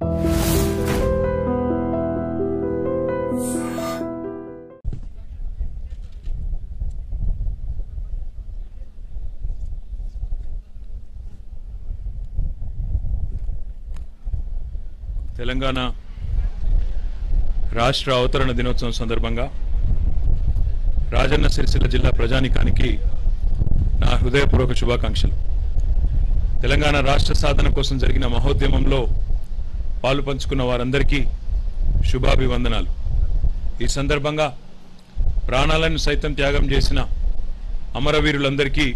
తెలంగాణ రాష్ట్ర అవతరణ దినోత్సవం సందర్భంగా రాజన్న సిరిసిల్ల జిల్లా ప్రజానికానికి నా హృదయపూర్వక శుభాకాంక్షలు. తెలంగాణ రాష్ట్ర సాధన కోసం జరిగిన మహోద్యమంలో పాలు పంచుకున్న వారందరికీ శుభాభివందనాలు. ఈ సందర్భంగా ప్రాణాలను సైతం త్యాగం చేసిన అమరవీరులందరికీ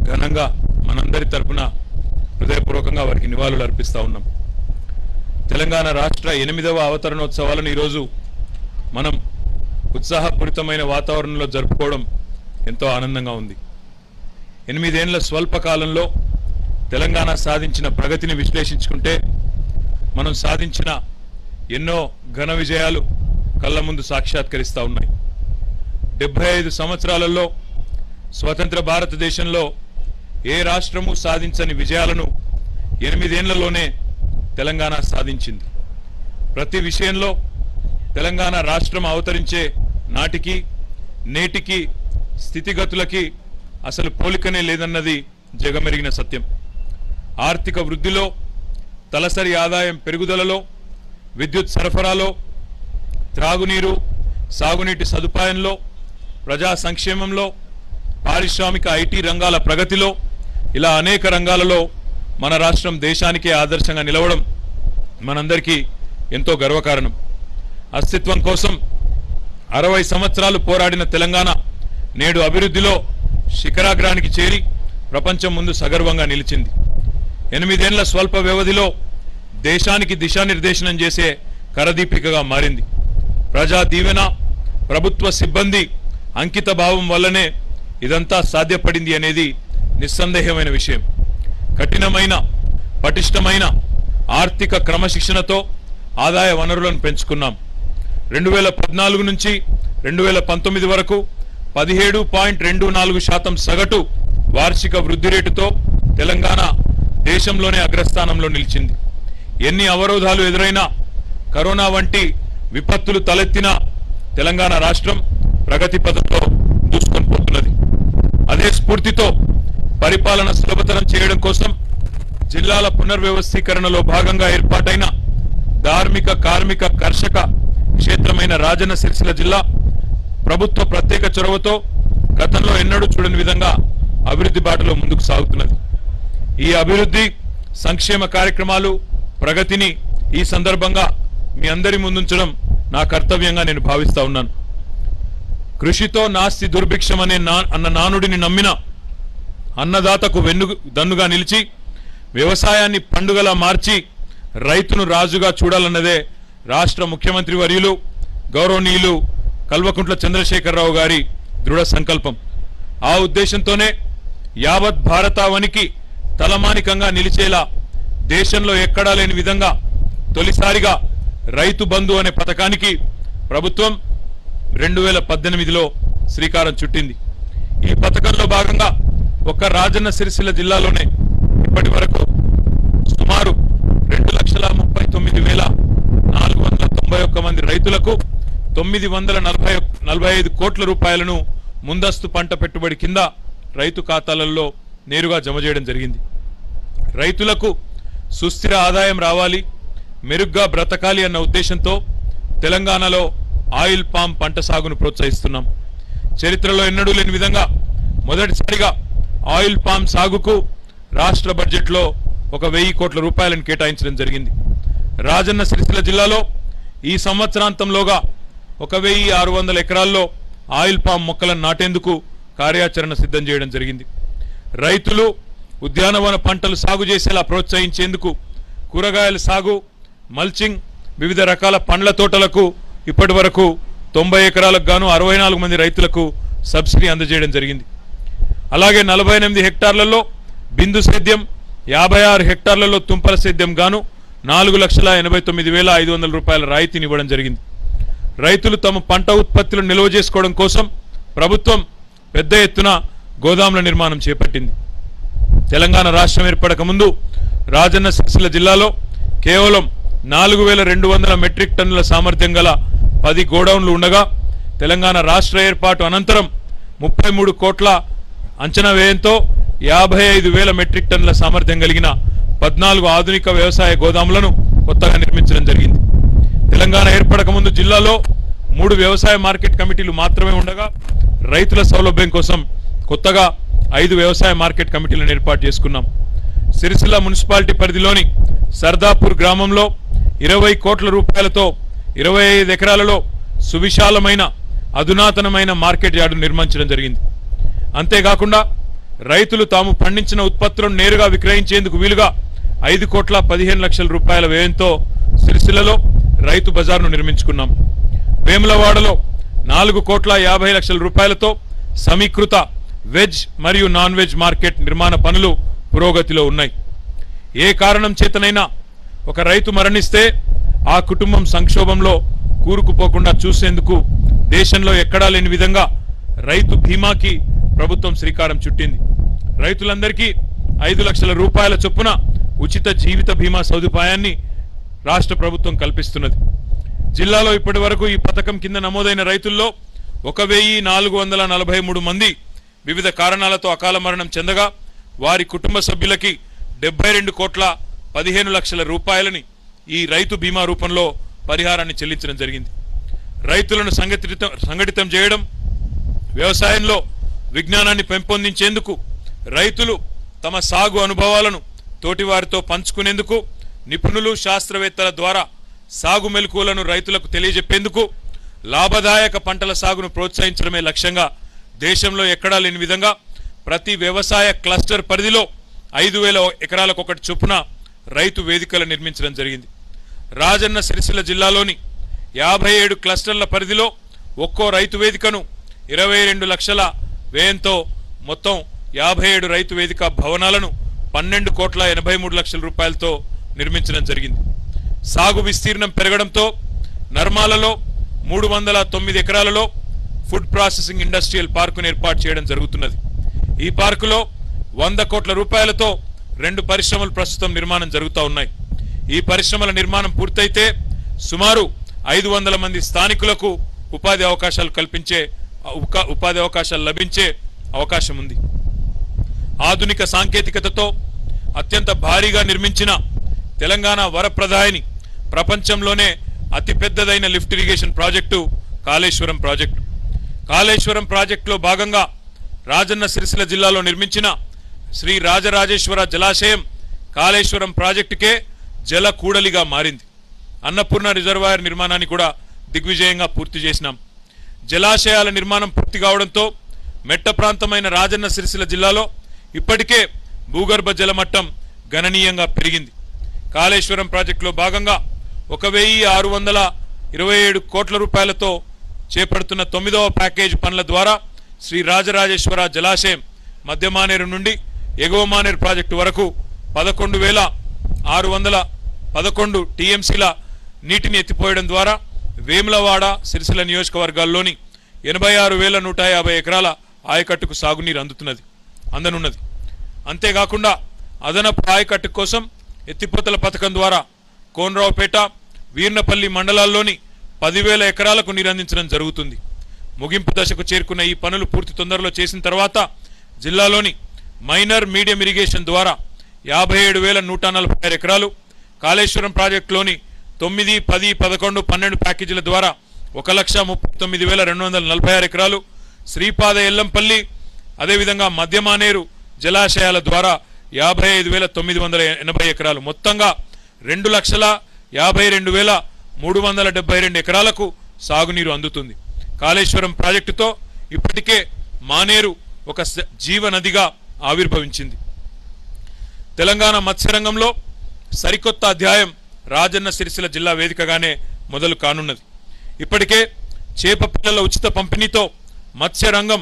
ఘనంగా మనందరి తరపున హృదయపూర్వకంగా వారికి నివాళులు అర్పిస్తా ఉన్నాం. తెలంగాణ రాష్ట్ర 8వ అవతరణోత్సవాలను ఈరోజు మనం ఉత్సాహపూరితమైన వాతావరణంలో జరుపుకోవడం ఎంతో ఆనందంగా ఉంది. 8 ఏళ్ల స్వల్ప కాలంలో తెలంగాణ సాధించిన ప్రగతిని విశ్లేషించుకుంటే మనం సాధించిన ఎన్నో ఘన విజయాలు కళ్ళ ముందు సాక్షాత్కరిస్తూ ఉన్నాయి. 75 సంవత్సరాలలో స్వతంత్ర భారతదేశంలో ఏ రాష్ట్రము సాధించని విజయాలను 8 ఏళ్లలోనే తెలంగాణ సాధించింది. ప్రతి విషయంలో తెలంగాణ రాష్ట్రం అవతరించే నాటికి నేటికి స్థితిగతులకి అసలు పోలికనే లేదన్నది జగమెరిగిన సత్యం. ఆర్థిక వృద్ధిలో, తలసరి ఆదాయం పెరుగుదలలో, విద్యుత్ సరఫరాలో, త్రాగునీరు సాగునీటి సదుపాయంలో, ప్రజా సంక్షేమంలో, పారిశ్రామిక ఐటీ రంగాల ప్రగతిలో, ఇలా అనేక రంగాలలో మన రాష్ట్రం దేశానికే ఆదర్శంగా నిలవడం మనందరికీ ఎంతో గర్వకారణం. అస్తిత్వం కోసం 60 సంవత్సరాలు పోరాడిన తెలంగాణ నేడు అభివృద్ధిలో శిఖరాగ్రానికి చేరి ప్రపంచం ముందు సగర్వంగా నిలిచింది. 8 ఏళ్ల స్వల్ప వ్యవధిలో దేశానికి దిశానిర్దేశనం చేసే కరదీపికగా మారింది. ప్రజా దీవెన, ప్రభుత్వ సిబ్బంది అంకిత భావం వల్లనే ఇదంతా సాధ్యపడింది అనేది నిస్సందేహమైన విషయం. కఠినమైన పటిష్టమైన ఆర్థిక క్రమశిక్షణతో ఆదాయ వనరులను పెంచుకున్నాం. 2014 నుంచి 2019 వరకు 17.24% సగటు వార్షిక వృద్ధి రేటుతో తెలంగాణ దేశంలోనే అగ్రస్థానంలో నిలిచింది. ఎన్ని అవరోధాలు ఎదురైనా, కరోనా వంటి విపత్తులు తలెత్తినా తెలంగాణ రాష్ట్రం ప్రగతి పథంలో దూసుకొని పోతున్నది. అదే స్ఫూర్తితో పరిపాలన సులభతరం చేయడం కోసం జిల్లాల పునర్వ్యవస్థీకరణలో భాగంగా ఏర్పాటైన ధార్మిక, కార్మిక, కర్షక క్షేత్రమైన రాజన్న సిరిసిల్ల జిల్లా ప్రభుత్వ ప్రత్యేక చొరవతో గతంలో ఎన్నడూ చూడని విధంగా అభివృద్ధి బాటలో ముందుకు సాగుతున్నది. ఈ అభివృద్ధి సంక్షేమ కార్యక్రమాలు ప్రగతిని ఈ సందర్భంగా మీ అందరి ముందుంచడం నా కర్తవ్యంగా నేను భావిస్తా ఉన్నాను. కృషితో నాస్తి దుర్భిక్షం అన్న నానుడిని నమ్మిన అన్నదాతకు దన్నుగా నిలిచి వ్యవసాయాన్ని పండుగలా మార్చి రైతును రాజుగా చూడాలన్నదే రాష్ట్ర ముఖ్యమంత్రి వర్యులు గౌరవనీయులు కల్వకుంట్ల చంద్రశేఖరరావు గారి దృఢ సంకల్పం. ఆ ఉద్దేశంతోనే యావత్ భారతావనికి తలమానికంగా నిలిచేలా దేశంలో ఎక్కడా లేని విధంగా తొలిసారిగా రైతు బంధు అనే పథకానికి ప్రభుత్వం 2018లో శ్రీకారం చుట్టింది. ఈ పథకంలో భాగంగా ఒక్క రాజన్న సిరిసిల్ల జిల్లాలోనే ఇప్పటి వరకు సుమారు 2,39,491 మంది రైతులకు 945 కోట్ల రూపాయలను ముందస్తు పంట పెట్టుబడి కింద రైతు ఖాతాలలో నేరుగా జమ చేయడం జరిగింది. రైతులకు సుస్థిర ఆదాయం రావాలి, మెరుగ్గా బ్రతకాలి అన్న ఉద్దేశంతో తెలంగాణలో ఆయిల్ పామ్ పంట సాగును ప్రోత్సహిస్తున్నాం. చరిత్రలో ఎన్నడూ లేని విధంగా మొదటిసారిగా ఆయిల్ పామ్ సాగుకు రాష్ట్ర బడ్జెట్లో 1,000 కోట్ల రూపాయలను కేటాయించడం జరిగింది. రాజన్న సిరిసిల్ల జిల్లాలో ఈ సంవత్సరాంతంలోగా 1,600 ఎకరాల్లో ఆయిల్ పామ్ మొక్కలను నాటేందుకు కార్యాచరణ సిద్ధం చేయడం జరిగింది. రైతులు ఉద్యానవన పంటలు సాగు చేసేలా ప్రోత్సహించేందుకు కూరగాయల సాగు, మల్చింగ్, వివిధ రకాల పండ్ల తోటలకు ఇప్పటి వరకు 90 ఎకరాలకు గాను 64 మంది రైతులకు సబ్సిడీ అందజేయడం జరిగింది. అలాగే 48 హెక్టార్లలో బిందు సేద్యం, 56 హెక్టార్లలో తుంపర సేద్యం గాను 4,89,500 రూపాయల రాయితీని ఇవ్వడం జరిగింది. రైతులు తమ పంట ఉత్పత్తులను నిల్వ చేసుకోవడం కోసం ప్రభుత్వం పెద్ద ఎత్తున గోదాముల నిర్మాణం చేపట్టింది. తెలంగాణ రాష్ట్రం ఏర్పడక ముందు రాజన్న సిరిసిల్ల జిల్లాలో కేవలం 4200 మెట్రిక్ టన్నుల సామర్థ్యం గల 10 గోడౌన్లు ఉండగా తెలంగాణ రాష్ట్ర ఏర్పాటు అనంతరం 33 కోట్ల అంచనా వ్యయంతో 55,000 మెట్రిక్ టన్నుల సామర్థ్యం కలిగిన 14 ఆధునిక వ్యవసాయ గోదాములను కొత్తగా నిర్మించడం జరిగింది. తెలంగాణ ఏర్పడక ముందు జిల్లాలో 3 వ్యవసాయ మార్కెట్ కమిటీలు మాత్రమే ఉండగా రైతుల సౌలభ్యం కోసం కొత్తగా 5 వ్యవసాయ మార్కెట్ కమిటీలను ఏర్పాటు చేసుకున్నాం. సిరిసిల్ల మున్సిపాలిటీ పరిధిలోని సర్దాపూర్ గ్రామంలో 20 కోట్ల రూపాయలతో 25 ఎకరాలలో సువిశాలమైన అధునాతనమైన మార్కెట్ యార్డు నిర్మించడం జరిగింది. అంతేకాకుండా రైతులు తాము పండించిన ఉత్పత్తులను నేరుగా విక్రయించేందుకు వీలుగా 5 కోట్ల 15 లక్షల రూపాయల వ్యయంతో సిరిసిల్లలో రైతు బజార్ను నిర్మించుకున్నాం. వేములవాడలో 4 కోట్ల 50 లక్షల రూపాయలతో సమీకృత వెజ్ మరియు నాన్ వెజ్ మార్కెట్ నిర్మాణ పనులు పురోగతిలో ఉన్నాయి. ఏ కారణం చేతనైనా ఒక రైతు మరణిస్తే ఆ కుటుంబం సంక్షోభంలో కూరుకుపోకుండా చూసేందుకు దేశంలో ఎక్కడా లేని విధంగా రైతు బీమాకి ప్రభుత్వం శ్రీకారం చుట్టింది. రైతులందరికీ 5 లక్షల రూపాయల చొప్పున ఉచిత జీవిత బీమా సదుపాయాన్ని రాష్ట్ర ప్రభుత్వం కల్పిస్తున్నది. జిల్లాలో ఇప్పటి వరకు ఈ పథకం కింద నమోదైన రైతుల్లో 1443 మంది వివిధ కారణాలతో అకాల మరణం చెందగా వారి కుటుంబ సభ్యులకి 72 కోట్ల 15 లక్షల రూపాయలని ఈ రైతు బీమా రూపంలో పరిహారాన్ని చెల్లించడం జరిగింది. రైతులను సంఘటితం చేయడం, వ్యవసాయంలో విజ్ఞానాన్ని పెంపొందించేందుకు, రైతులు తమ సాగు అనుభవాలను తోటివారితో పంచుకునేందుకు, నిపుణులు శాస్త్రవేత్తల ద్వారా సాగు మెలకువలను రైతులకు తెలియజెప్పేందుకు, లాభదాయక పంటల సాగును ప్రోత్సహించడమే లక్ష్యంగా దేశంలో ఎక్కడా లేని విధంగా ప్రతి వ్యవసాయ క్లస్టర్ పరిధిలో 5,000 ఎకరాలకు ఒకటి చొప్పున రైతు వేదికలు నిర్మించడం జరిగింది. రాజన్న సిరిసిల్ల జిల్లాలోని 57 క్లస్టర్ల పరిధిలో ఒక్కో రైతు వేదికను 22 లక్షల వ్యయంతో మొత్తం 57 రైతు వేదిక భవనాలను 12 కోట్ల 83 లక్షల రూపాయలతో నిర్మించడం జరిగింది. సాగు విస్తీర్ణం పెరగడంతో నర్మాలలో 309 ఎకరాలలో ఫుడ్ ప్రాసెసింగ్ ఇండస్ట్రియల్ పార్కును ఏర్పాటు చేయడం జరుగుతున్నది. ఈ పార్కులో 100 కోట్ల రూపాయలతో 2 పరిశ్రమలు ప్రస్తుతం నిర్మాణం జరుగుతూ ఉన్నాయి. ఈ పరిశ్రమల నిర్మాణం పూర్తయితే సుమారు 500 మంది స్థానికులకు ఉపాధి అవకాశాలు లభించే అవకాశం ఉంది. ఆధునిక సాంకేతికతతో అత్యంత భారీగా నిర్మించిన తెలంగాణ వరప్రదాయని ప్రపంచంలోనే అతిపెద్దదైన lift irrigation project Kaleshwaram project. Kaleshwaram ప్రాజెక్టులో భాగంగా రాజన్న సిరిసిల్ల జిల్లాలో నిర్మించిన శ్రీ రాజరాజేశ్వర జలాశయం కాళేశ్వరం ప్రాజెక్టుకే జల కూడలిగా మారింది. అన్నపూర్ణ రిజర్వాయర్ నిర్మాణాన్ని కూడా దిగ్విజయంగా పూర్తి చేసినాం. జలాశయాల నిర్మాణం పూర్తి కావడంతో మెట్ట ప్రాంతమైన రాజన్న సిరిసిల్ల జిల్లాలో ఇప్పటికే భూగర్భ జలమట్టం గణనీయంగా పెరిగింది. కాళేశ్వరం ప్రాజెక్టులో భాగంగా 1,627 కోట్ల రూపాయలతో చేపడుతున్న 9వ ప్యాకేజ్ పనుల ద్వారా శ్రీ రాజరాజేశ్వర జలాశయం మధ్యమానేరు నుండి ఎగువ మానేరు ప్రాజెక్టు వరకు 11,611 టీఎంసీల నీటిని ఎత్తిపోయడం ద్వారా వేములవాడ సిరిసిల్ల నియోజకవర్గాల్లోని 86,150 ఎకరాల ఆయకట్టుకు సాగునీరు అందనున్నది. అంతేకాకుండా అదనపు ఆయకట్టు కోసం ఎత్తిపోతల పథకం ద్వారా కోనరావుపేట, వీర్నపల్లి మండలాల్లోని 10,000 ఎకరాలకు నీరందించడం జరుగుతుంది. ముగింపు దశకు చేరుకున్న ఈ పనులు పూర్తి తొందరలో చేసిన తర్వాత జిల్లాలోని మైనర్ మీడియం ఇరిగేషన్ ద్వారా 57,146 ఎకరాలు, కాళేశ్వరం ప్రాజెక్టులోని 9, 10, 11, 12 ప్యాకేజీల ద్వారా 1,39,246 ఎకరాలు, శ్రీపాద ఎల్లంపల్లి అదేవిధంగా మధ్యమానేరు జలాశయాల ద్వారా 55,980 ఎకరాలు, మొత్తంగా 2,52,372 ఎకరాలకు సాగునీరు అందుతుంది. కాళేశ్వరం ప్రాజెక్టుతో ఇప్పటికే మానేరు ఒక జీవనదిగా ఆవిర్భవించింది. తెలంగాణ మత్స్యరంగంలో సరికొత్త అధ్యాయం రాజన్న సిరిసిల్ల జిల్లా వేదికగానే మొదలు కానున్నది. ఇప్పటికే చేప పిల్లల ఉచిత పంపిణీతో మత్స్యరంగం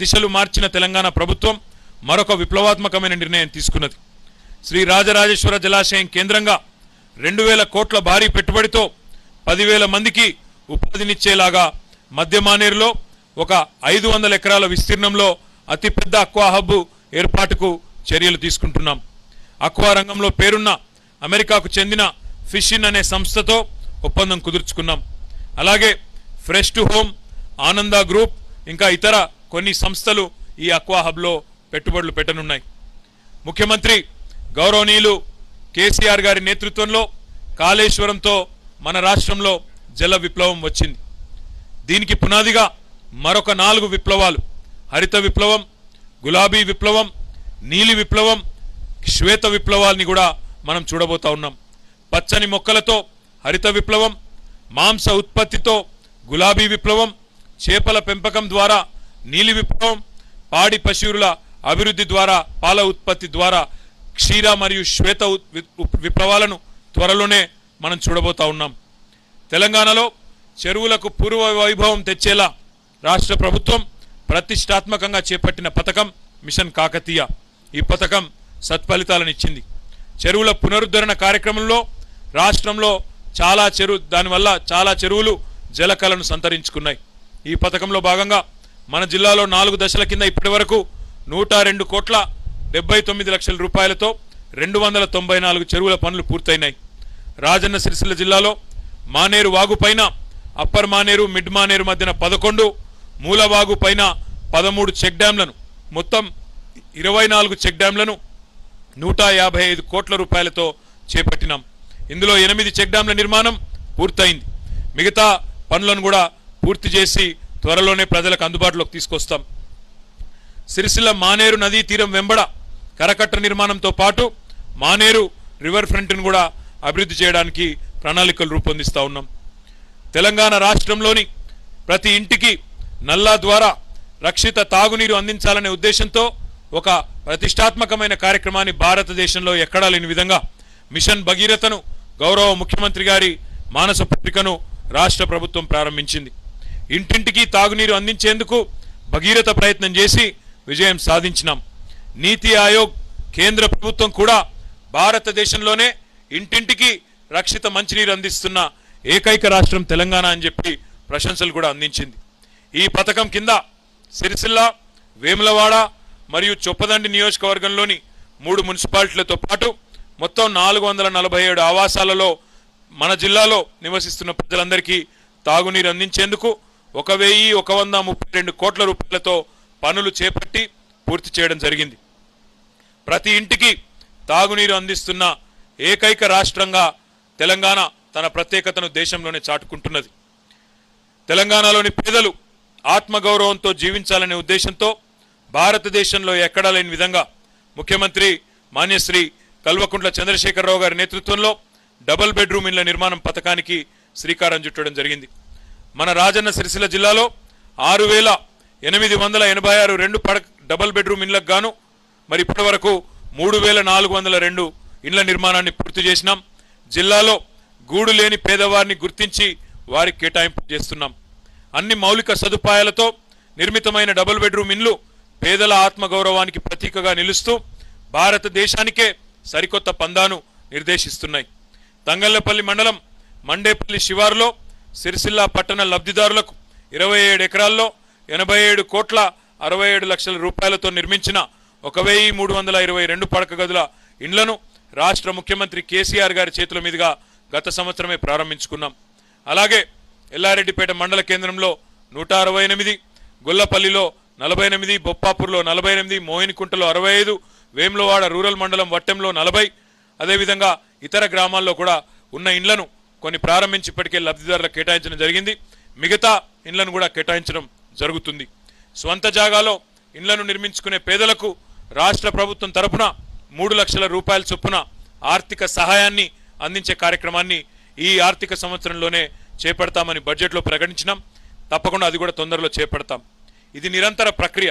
దిశలు మార్చిన తెలంగాణ ప్రభుత్వం మరొక విప్లవాత్మకమైన నిర్ణయం తీసుకున్నది. శ్రీ రాజరాజేశ్వర జలాశయం కేంద్రంగా 2,000 కోట్ల భారీ పెట్టుబడితో 10,000 మందికి ఉపాధినిచ్చేలాగా మధ్యమానేరులో ఒక 500 ఎకరాల విస్తీర్ణంలో అతిపెద్ద అక్వా హబ్ ఏర్పాటుకు చర్యలు తీసుకుంటున్నాం. అక్వా రంగంలో పేరున్న అమెరికాకు చెందిన ఫిషిన్ అనే సంస్థతో ఒప్పందం కుదుర్చుకున్నాం. అలాగే ఫ్రెష్ టు హోమ్, ఆనంద గ్రూప్ ఇంకా ఇతర కొన్ని సంస్థలు ఈ అక్వా హబ్లో పెట్టుబడులు పెట్టనున్నాయి. ముఖ్యమంత్రి గౌరవనీయులు కేసీఆర్ గారి నేతృత్వంలో కాళేశ్వరంతో మన రాష్ట్రంలో జల విప్లవం వచ్చింది. దీనికి పునాదిగా మరొక 4 విప్లవాలు, హరిత విప్లవం, గులాబీ విప్లవం, నీలి విప్లవం, శ్వేత విప్లవాల్ని కూడా మనం చూడబోతా ఉన్నాం. పచ్చని మొక్కలతో హరిత విప్లవం, మాంస ఉత్పత్తితో గులాబీ విప్లవం, చేపల పెంపకం ద్వారా నీలి విప్లవం, పాడి పశువుల అభివృద్ధి ద్వారా పాల ఉత్పత్తి ద్వారా క్షీర మరియు శ్వేత విప్లవాలను త్వరలోనే మనం చూడబోతా ఉన్నాం. తెలంగాణలో చెరువులకు పూర్వ వైభవం తెచ్చేలా రాష్ట్ర ప్రభుత్వం ప్రతిష్టాత్మకంగా చేపట్టిన పథకం మిషన్ కాకతీయ. ఈ పథకం సత్ఫలితాలనిచ్చింది. చెరువుల పునరుద్ధరణ కార్యక్రమంలో రాష్ట్రంలో దానివల్ల చాలా చెరువులు జలకళను సంతరించుకున్నాయి. ఈ పథకంలో భాగంగా మన జిల్లాలో 4 దశల కింద ఇప్పటి వరకు 102,79,00,000 రూపాయలతో 294 చెరువుల పనులు పూర్తయినాయి. రాజన్న సిరిసిల్ల జిల్లాలో మానేరు వాగు పైన అప్పర్ మానేరు, మిడ్ మానేరు మధ్యన 11, మూలవాగు పైన 13 చెక్ డ్యాంలను, మొత్తం 24 చెక్ డ్యాంలను 155 కోట్ల రూపాయలతో చేపట్టినాం. ఇందులో 8 చెక్ డ్యాంల నిర్మాణం పూర్తయింది. మిగతా పనులను కూడా పూర్తి చేసి త్వరలోనే ప్రజలకు అందుబాటులోకి తీసుకొస్తాం. సిరిసిల్ల మానేరు నదీ తీరం వెంబడ కరకట్ట నిర్మాణంతో పాటు మానేరు రివర్ ఫ్రంట్ను కూడా అభివృద్ధి చేయడానికి ప్రణాళికలు రూపొందిస్తూ ఉన్నాం. తెలంగాణ రాష్ట్రంలోని ప్రతి ఇంటికి నల్లా ద్వారా రక్షిత తాగునీరు అందించాలనే ఉద్దేశంతో ఒక ప్రతిష్టాత్మకమైన కార్యక్రమాన్ని భారతదేశంలో ఎక్కడా లేని విధంగా మిషన్ భగీరథను గౌరవ ముఖ్యమంత్రి గారి మానస పత్రికను రాష్ట్ర ప్రభుత్వం ప్రారంభించింది. ఇంటింటికి తాగునీరు అందించేందుకు భగీరథ ప్రయత్నం చేసి విజయం సాధించినాం. నీతి ఆయోగ్ కేంద్ర ప్రభుత్వం కూడా భారతదేశంలోనే ఇంటింటికి రక్షిత మంచినీరు అందిస్తున్న ఏకైక రాష్ట్రం తెలంగాణ అని చెప్పి ప్రశంసలు కూడా అందించింది. ఈ పథకం కింద సిరిసిల్ల, వేములవాడ మరియు చొప్పదండి నియోజకవర్గంలోని 3 మున్సిపాలిటీలతో పాటు మొత్తం 447 ఆవాసాలలో మన జిల్లాలో నివసిస్తున్న ప్రజలందరికీ తాగునీరు అందించేందుకు 1,132 కోట్ల రూపాయలతో పనులు చేపట్టి పూర్తి చేయడం జరిగింది. ప్రతి ఇంటికి తాగునీరు అందిస్తున్న ఏకైక రాష్ట్రంగా తెలంగాణ తన ప్రత్యేకతను దేశంలోనే చాటుకుంటున్నది. తెలంగాణలోని పేదలు ఆత్మగౌరవంతో జీవించాలనే ఉద్దేశంతో భారతదేశంలో ఎక్కడా లేని విధంగా ముఖ్యమంత్రి మాన్యశ్రీ కల్వకుంట్ల చంద్రశేఖరరావు గారి నేతృత్వంలో డబుల్ బెడ్రూమ్ ఇళ్ల నిర్మాణం పథకానికి శ్రీకారం చుట్టడం జరిగింది. మన రాజన్న సిరిసిల్ల జిల్లాలో 6,886 డబుల్ బెడ్రూమ్ ఇళ్లకు గాను మరి ఇప్పటి వరకు 3,402 ఇళ్ల నిర్మాణాన్ని పూర్తి చేసినాం. జిల్లాలో గూడు లేని పేదవారిని గుర్తించి వారికి కేటాయింపు చేస్తున్నాం. అన్ని మౌలిక సదుపాయాలతో నిర్మితమైన డబుల్ బెడ్రూమ్ ఇళ్లు పేదల ఆత్మగౌరవానికి ప్రతీకగా నిలుస్తూ భారతదేశానికే సరికొత్త పందాను నిర్దేశిస్తున్నాయి. తంగళ్లపల్లి మండలం మండేపల్లి శివారులో సిరిసిల్ల పట్టణ లబ్ధిదారులకు 27 ఎకరాల్లో 87,67,00,000 రూపాయలతో నిర్మించిన 1,322 పడక గదుల ఇండ్లను రాష్ట్ర ముఖ్యమంత్రి కేసీఆర్ గారి చేతుల మీదుగా గత సంవత్సరమే ప్రారంభించుకున్నాం. అలాగే ఎల్లారెడ్డిపేట మండల కేంద్రంలో 168, గొల్లపల్లిలో 48, బొప్పాపూర్లో 48, మోహినికుంటలో 65, వేములవాడ రూరల్ మండలం వట్టెంలో 40, అదేవిధంగా ఇతర గ్రామాల్లో కూడా ఉన్న ఇండ్లను కొన్ని ప్రారంభించి ఇప్పటికే లబ్ధిదారులకు కేటాయించడం జరిగింది. మిగతా ఇండ్లను కూడా కేటాయించడం జరుగుతుంది. స్వంత జాగాలో ఇండ్లను నిర్మించుకునే పేదలకు రాష్ట్ర ప్రభుత్వం తరపున 3 లక్షల రూపాయల చొప్పున ఆర్థిక సహాయాన్ని అందించే కార్యక్రమాన్ని ఈ ఆర్థిక సంవత్సరంలోనే చేపడతామని బడ్జెట్లో ప్రకటించినాం. తప్పకుండా అది కూడా తొందరలో చేపడతాం. ఇది నిరంతర ప్రక్రియ.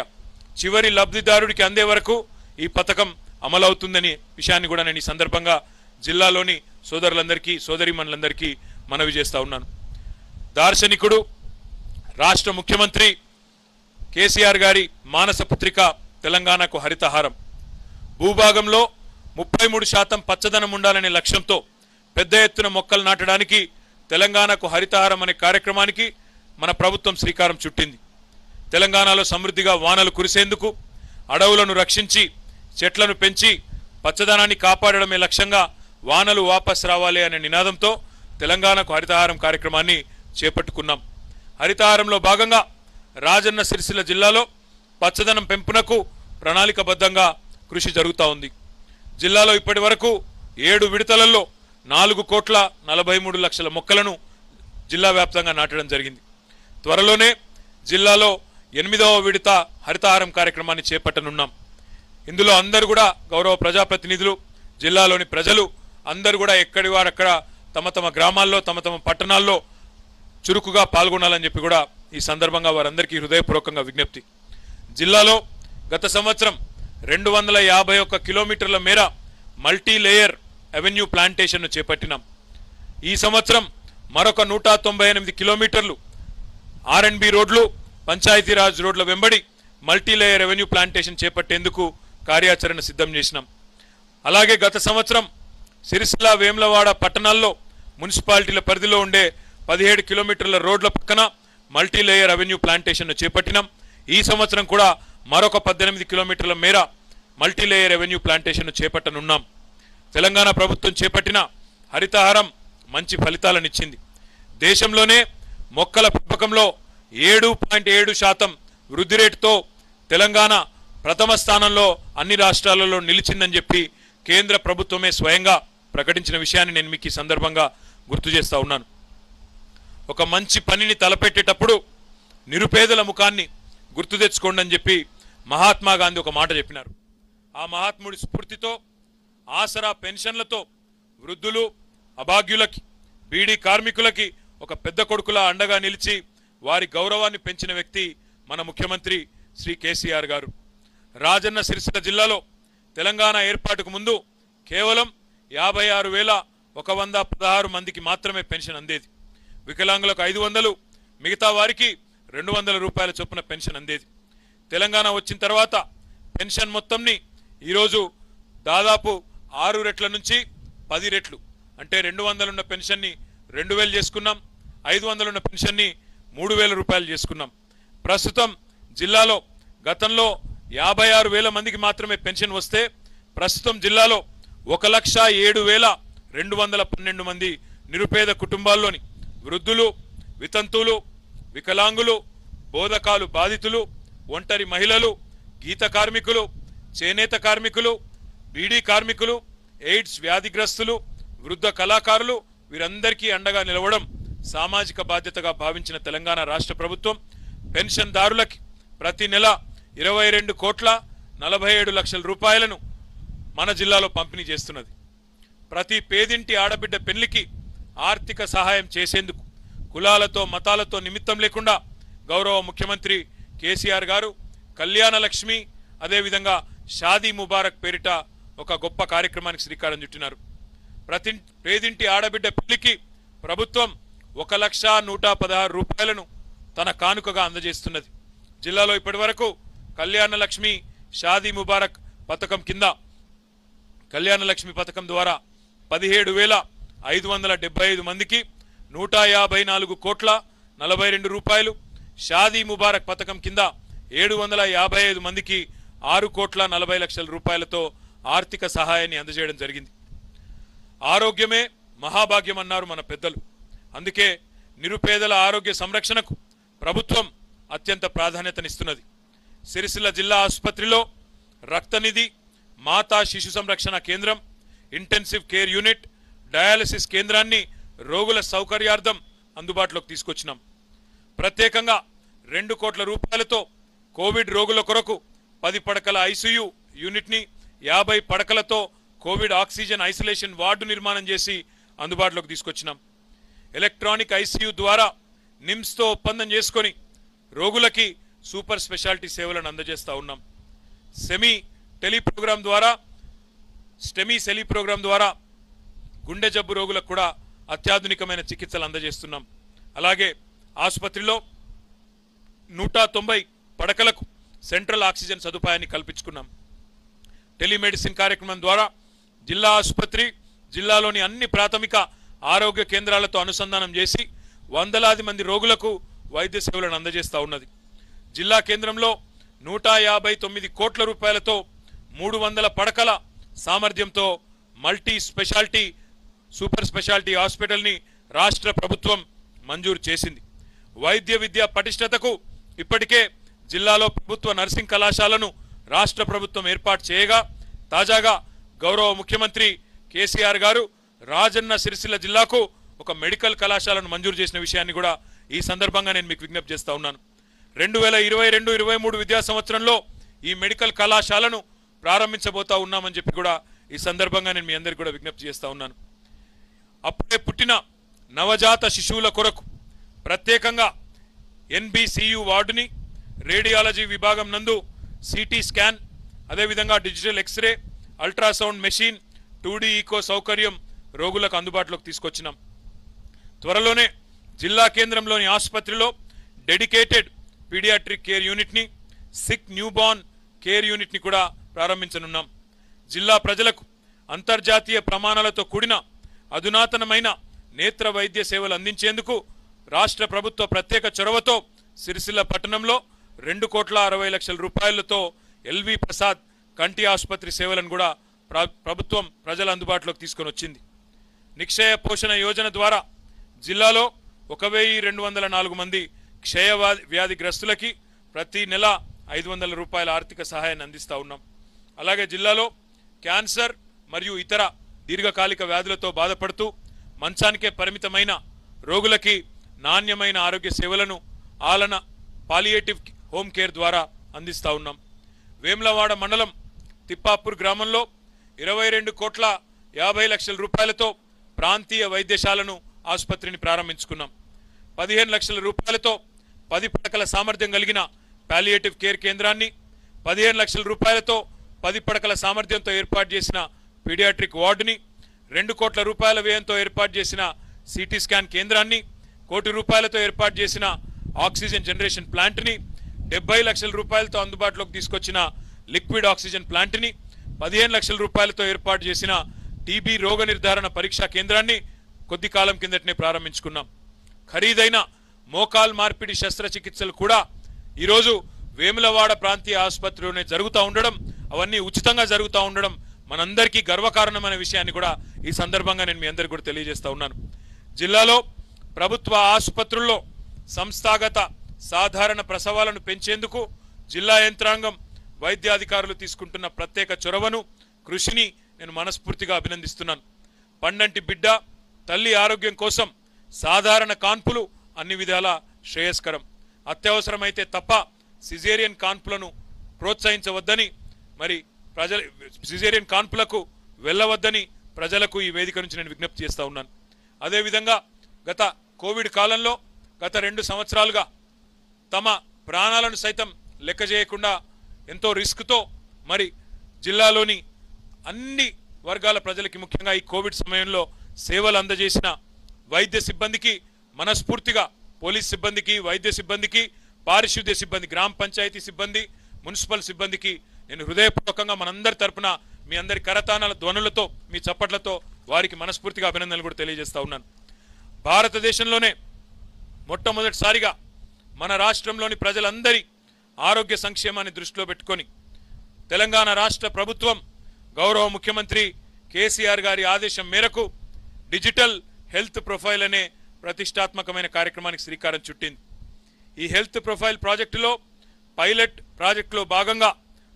చివరి లబ్ధిదారుడికి అందే వరకు ఈ పథకం అమలవుతుందని విషయాన్ని కూడా నేను ఈ సందర్భంగా జిల్లాలోని సోదరులందరికీ సోదరీమణులందరికీ మనవి చేస్తా ఉన్నాను. దార్శనికుడు రాష్ట్ర ముఖ్యమంత్రి కేసీఆర్ గారి మానస పుత్రిక తెలంగాణకు హరితహారం. భూభాగంలో 33% పచ్చదనం ఉండాలనే లక్ష్యంతో పెద్ద ఎత్తున మొక్కలు నాటడానికి తెలంగాణకు హరితహారం అనే కార్యక్రమానికి మన ప్రభుత్వం శ్రీకారం చుట్టింది. తెలంగాణలో సమృద్ధిగా వానలు కురిసేందుకు అడవులను రక్షించి చెట్లను పెంచి పచ్చదనాన్ని కాపాడడమే లక్ష్యంగా వానలు వాపస్ రావాలి అనే నినాదంతో తెలంగాణకు హరితహారం కార్యక్రమాన్ని చేపట్టుకున్నాం. హరితహారంలో భాగంగా రాజన్న సిరిసిల్ల జిల్లాలో పచ్చదనం పెంపునకు ప్రణాళికబద్ధంగా కృషి జరుగుతూ ఉంది. జిల్లాలో ఇప్పటి వరకు 7 విడతలలో 4,43,00,000 మొక్కలను జిల్లా వ్యాప్తంగా నాటడం జరిగింది. త్వరలోనే జిల్లాలో 8వ విడత హరితహారం కార్యక్రమాన్ని చేపట్టనున్నాం. ఇందులో అందరూ కూడా గౌరవ ప్రజాప్రతినిధులు, జిల్లాలోని ప్రజలు అందరూ కూడా ఎక్కడి వారు అక్కడ తమ తమ గ్రామాల్లో తమ తమ పట్టణాల్లో చురుకుగా పాల్గొనాలని చెప్పి కూడా ఈ సందర్భంగా వారందరికీ హృదయపూర్వకంగా విజ్ఞప్తి. జిల్లాలో గత సంవత్సరం 251 కిలోమీటర్ల మేర మల్టీ లేయర్ అవెన్యూ ప్లాంటేషన్ను చేపట్టినాం. ఈ సంవత్సరం మరొక 198 కిలోమీటర్లు R&B రోడ్లు, పంచాయతీరాజ్ రోడ్ల వెంబడి మల్టీ లేయర్ అవెన్యూ ప్లాంటేషన్ చేపట్టేందుకు కార్యాచరణ సిద్ధం చేసినాం. అలాగే గత సంవత్సరం సిరిసిల్ల, వేములవాడ పట్టణాల్లో మున్సిపాలిటీల పరిధిలో ఉండే 17 కిలోమీటర్ల రోడ్ల పక్కన మల్టీ లేయర్ అవెన్యూ ప్లాంటేషన్ను చేపట్టినాం. ఈ సంవత్సరం కూడా మరొక 18 కిలోమీటర్ల మేర మల్టీ లేయర్ అవెన్యూ ప్లాంటేషన్ను చేపట్టనున్నాం. తెలంగాణ ప్రభుత్వం చేపట్టిన హరితహారం మంచి ఫలితాలనిచ్చింది. దేశంలోనే మొక్కల పెంపకంలో 7.7% వృద్ధి రేటుతో తెలంగాణ ప్రథమ స్థానంలో అన్ని రాష్ట్రాలలో నిలిచిందని చెప్పి కేంద్ర ప్రభుత్వమే స్వయంగా ప్రకటించిన విషయాన్ని నేను మీకు ఈ సందర్భంగా గుర్తు చేస్తా ఉన్నాను. ఒక మంచి పనిని తలపెట్టేటప్పుడు నిరుపేదల ముఖాన్ని గుర్తు తెచ్చుకోండి అని చెప్పి మహాత్మా గాంధీ ఒక మాట చెప్పినారు. ఆ మహాత్ముడి స్ఫూర్తితో ఆసరా పెన్షన్లతో వృద్ధులు, అభాగ్యులకి, బీడీ కార్మికులకి ఒక పెద్ద కొడుకులా అండగా నిలిచి వారి గౌరవాన్ని పెంచిన వ్యక్తి మన ముఖ్యమంత్రి శ్రీ కేసీఆర్ గారు. రాజన్న సిరిసిల్ల జిల్లాలో తెలంగాణ ఏర్పాటుకు ముందు కేవలం 56,116 మందికి మాత్రమే పెన్షన్ అందేది. వికలాంగులకు 500, మిగతా వారికి 200 రూపాయల చొప్పున పెన్షన్ అందేది. తెలంగాణ వచ్చిన తర్వాత పెన్షన్ మొత్తంని ఈరోజు దాదాపు 6 రెట్ల నుంచి 10 రెట్లు, అంటే 200 ఉన్న పెన్షన్ని 2,000 చేసుకున్నాం, 500 ఉన్న పెన్షన్ని 3,000 రూపాయలు చేసుకున్నాం. ప్రస్తుతం జిల్లాలో గతంలో 56,000 మందికి మాత్రమే పెన్షన్ వస్తే ప్రస్తుతం జిల్లాలో 1,07,212 మంది నిరుపేద కుటుంబాల్లోని వృద్ధులు, వితంతువులు, వికలాంగులు, బోధకాలు బాధితులు, ఒంటరి మహిళలు, గీత కార్మికులు, చేనేత కార్మికులు, బీడీ కార్మికులు, ఎయిడ్స్ వ్యాధిగ్రస్తులు, వృద్ధ కళాకారులు వీరందరికీ అండగా నిలవడం సామాజిక బాధ్యతగా భావించిన తెలంగాణ రాష్ట్ర ప్రభుత్వం పెన్షన్దారులకి ప్రతి నెల 22,47,00,000 రూపాయలను మన జిల్లాలో పంపిణీ చేస్తున్నది. ప్రతి పేదింటి ఆడబిడ్డ పెళ్లికి ఆర్థిక సహాయం చేసేందుకు కులాలతో మతాలతో నిమిత్తం లేకుండా గౌరవ ముఖ్యమంత్రి కేసీఆర్ గారు కళ్యాణ లక్ష్మి, అదేవిధంగా షాదీ ముబారక్ పేరిట ఒక గొప్ప కార్యక్రమానికి శ్రీకారం చుట్టినారు. ప్రతి పేదింటి ఆడబిడ్డ పెళ్లికి ప్రభుత్వం 1,116 రూపాయలను తన కానుకగా అందజేస్తున్నది. జిల్లాలో ఇప్పటి వరకు కళ్యాణ లక్ష్మి, షాదీ ముబారక్ పథకం కింద కళ్యాణ లక్ష్మి పథకం ద్వారా 17,575 మందికి 154,42 రూపాయలు, షాదీ ముబారక్ పథకం కింద 755 మందికి 6,40,00,000 రూపాయలతో ఆర్థిక సహాయాన్ని అందజేయడం జరిగింది. ఆరోగ్యమే మహాభాగ్యం అన్నారు మన పెద్దలు. అందుకే నిరుపేదల ఆరోగ్య సంరక్షణకు ప్రభుత్వం అత్యంత ప్రాధాన్యతనిస్తున్నది. సిరిసిల్ల జిల్లా ఆసుపత్రిలో రక్తనిధి, మాతా శిశు సంరక్షణ కేంద్రం, ఇంటెన్సివ్ కేర్ యూనిట్, డయాలసిస్ కేంద్రాన్ని రోగుల సౌకర్యార్థం అందుబాటులోకి తీసుకొచ్చినాం. ప్రత్యేకంగా 2 కోట్ల రూపాయలతో కోవిడ్ రోగుల కొరకు 10 పడకల ఐసీయూ యూనిట్ని, 50 పడకలతో కోవిడ్ ఆక్సిజన్ ఐసోలేషన్ వార్డు నిర్మాణం చేసి అందుబాటులోకి తీసుకొచ్చినాం. ఎలక్ట్రానిక్ ఐసీయూ ద్వారా నిమ్స్తో ఒప్పందం చేసుకొని రోగులకి సూపర్ స్పెషాలిటీ సేవలను అందజేస్తూ ఉన్నాం. స్టెమీ సెలీ ప్రోగ్రాం ద్వారా గుండె జబ్బు రోగులకు కూడా అత్యాధునికమైన చికిత్సలు అందజేస్తున్నాం. అలాగే ఆసుపత్రిలో 190 పడకలకు సెంట్రల్ ఆక్సిజన్ సదుపాయాన్ని కల్పించుకున్నాం. టెలిమెడిసిన్ కార్యక్రమం ద్వారా జిల్లా ఆసుపత్రి జిల్లాలోని అన్ని ప్రాథమిక ఆరోగ్య కేంద్రాలతో అనుసంధానం చేసి వందలాది మంది రోగులకు వైద్య సేవలను అందజేస్తూ ఉన్నది. జిల్లా కేంద్రంలో 159 కోట్ల రూపాయలతో 300 పడకల సామర్థ్యంతో మల్టీ స్పెషాలిటీ సూపర్ స్పెషాలిటీ హాస్పిటల్ని రాష్ట్ర ప్రభుత్వం మంజూరు చేసింది. వైద్య విద్య పటిష్టతకు ఇప్పటికే జిల్లాలో ప్రభుత్వ నర్సింగ్ కళాశాలను రాష్ట్ర ప్రభుత్వం ఏర్పాటు చేయగా తాజాగా గౌరవ ముఖ్యమంత్రి కేసీఆర్ గారు రాజన్న సిరిసిల్ల జిల్లాకు ఒక మెడికల్ కళాశాలను మంజూరు చేసిన విషయాన్ని కూడా ఈ సందర్భంగా నేను మీకు విజ్ఞప్తి చేస్తా ఉన్నాను. 2022-23 విద్యా సంవత్సరంలో ఈ మెడికల్ కళాశాలను ప్రారంభించబోతా ఉన్నామని చెప్పి కూడా ఈ సందర్భంగా నేను మీ అందరికీ కూడా విజ్ఞప్తి చేస్తా ఉన్నాను. అప్పుడే పుట్టిన నవజాత శిశువుల కొరకు ప్రత్యేకంగా NBCU వార్డుని, రేడియాలజీ విభాగం నందు CT స్కాన్, అదేవిధంగా digital X-ray, ultrasound machine, 2D echo సౌకర్యం రోగులకు అందుబాటులోకి తీసుకొచ్చినాం. త్వరలోనే జిల్లా కేంద్రంలోని ఆసుపత్రిలో డెడికేటెడ్ పీడియాట్రిక్ కేర్ యూనిట్ని, సిక్ న్యూబార్న్ కేర్ యూనిట్ని కూడా ప్రారంభించనున్నాం. జిల్లా ప్రజలకు అంతర్జాతీయ ప్రమాణాలతో కూడిన అధునాతనమైన నేత్ర వైద్య సేవలు అందించేందుకు రాష్ట్ర ప్రభుత్వ ప్రత్యేక చొరవతో సిరిసిల్ల పట్టణంలో 2,60,00,000 రూపాయలతో LV ప్రసాద్ కంటి ఆసుపత్రి సేవలను కూడా ప్రభుత్వం ప్రజల అందుబాటులోకి తీసుకొని వచ్చింది. నిక్షయ పోషణ యోజన ద్వారా జిల్లాలో 1,204 మంది క్షయ వ్యాధిగ్రస్తులకి ప్రతి నెల 500 రూపాయల ఆర్థిక సహాయాన్ని అందిస్తూ ఉన్నాం. అలాగే జిల్లాలో క్యాన్సర్ మరియు ఇతర దీర్ఘకాలిక వ్యాధులతో బాధపడుతూ మంచానికే పరిమితమైన రోగులకి నాణ్యమైన ఆరోగ్య సేవలను ఆలన పాలియేటివ్ హోమ్ కేర్ ద్వారా అందిస్తూ ఉన్నాం. వేములవాడ మండలం తిప్పాపూర్ గ్రామంలో 22,50,00,000 రూపాయలతో ప్రాంతీయ వైద్యశాలను ఆసుపత్రిని ప్రారంభించుకున్నాం. 15 లక్షల రూపాయలతో 10 పడకల సామర్థ్యం కలిగిన పాలియేటివ్ కేర్ కేంద్రాన్ని, 15 లక్షల రూపాయలతో 10 పడకల సామర్థ్యంతో ఏర్పాటు చేసిన పీడియాట్రిక్ వార్డుని, 2 కోట్ల రూపాయల వ్యయంతో ఏర్పాటు చేసిన CT స్కాన్ కేంద్రాన్ని, 1 కోటి రూపాయలతో ఏర్పాటు చేసిన ఆక్సిజన్ జనరేషన్ ప్లాంట్ని, 70 లక్షల రూపాయలతో అందుబాటులోకి తీసుకొచ్చిన లిక్విడ్ ఆక్సిజన్ ప్లాంట్ని, 15 లక్షల రూపాయలతో ఏర్పాటు చేసిన TB రోగ నిర్ధారణ పరీక్షా కేంద్రాన్ని కొద్ది కాలం కిందటనే ప్రారంభించుకున్నాం. ఖరీదైన మోకాల్ మార్పిడి శస్త్రచికిత్సలు కూడా ఈరోజు వేములవాడ ప్రాంతీయ ఆసుపత్రిలోనే జరుగుతూ ఉండడం, అవన్నీ ఉచితంగా జరుగుతూ ఉండడం మనందరికీ గర్వకారణమైన విషయాన్ని కూడా ఈ సందర్భంగా నేను మీ అందరికీ కూడా తెలియజేస్తా ఉన్నాను. జిల్లాలో ప్రభుత్వ ఆసుపత్రుల్లో సంస్థాగత సాధారణ ప్రసవాలను పెంచేందుకు జిల్లా యంత్రాంగం, వైద్యాధికారులు తీసుకుంటున్న ప్రత్యేక చొరవను, కృషిని నేను మనస్ఫూర్తిగా అభినందిస్తున్నాను. పండంటి బిడ్డ తల్లి ఆరోగ్యం కోసం సాధారణ కాన్పులు అన్ని విధాల శ్రేయస్కరం. అత్యవసరమైతే తప్ప సిజేరియన్ కాన్పులను ప్రోత్సహించవద్దని, మరి సిజేరియన్ కాన్పులకు వెళ్ళవద్దని ప్రజలకు ఈ వేదిక నుంచి నేను విజ్ఞప్తి చేస్తా ఉన్నాను. అదేవిధంగా గత కోవిడ్ కాలంలో గత 2 సంవత్సరాలుగా తమ ప్రాణాలను సైతం లెక్క చేయకుండా ఎంతో రిస్క్తో మరి జిల్లాలోని అన్ని వర్గాల ప్రజలకి, ముఖ్యంగా ఈ కోవిడ్ సమయంలో సేవలు అందజేసిన వైద్య సిబ్బందికి మనస్ఫూర్తిగా, పోలీస్ సిబ్బందికి, వైద్య సిబ్బందికి, పారిశుద్ధ్య సిబ్బంది, గ్రామ పంచాయతీ సిబ్బంది, మున్సిపల్ సిబ్బందికి నేను హృదయపూర్వకంగా మనందరి తరపున మీ అందరి కరతానాల ధ్వనులతో, మీ చప్పట్లతో వారికి మనస్ఫూర్తిగా అభినందనలు కూడా తెలియజేస్తా ఉన్నాను. భారతదేశంలోనే మొట్టమొదటిసారిగా మన రాష్ట్రంలోని ప్రజలందరి ఆరోగ్య సంక్షేమాన్ని దృష్టిలో పెట్టుకొని తెలంగాణ రాష్ట్ర ప్రభుత్వం గౌరవ ముఖ్యమంత్రి కేసీఆర్ గారి ఆదేశం మేరకు డిజిటల్ హెల్త్ ప్రొఫైల్ అనే ప్రతిష్టాత్మకమైన కార్యక్రమానికి శ్రీకారం చుట్టింది. ఈ హెల్త్ ప్రొఫైల్ ప్రాజెక్టులో పైలట్ ప్రాజెక్టులో భాగంగా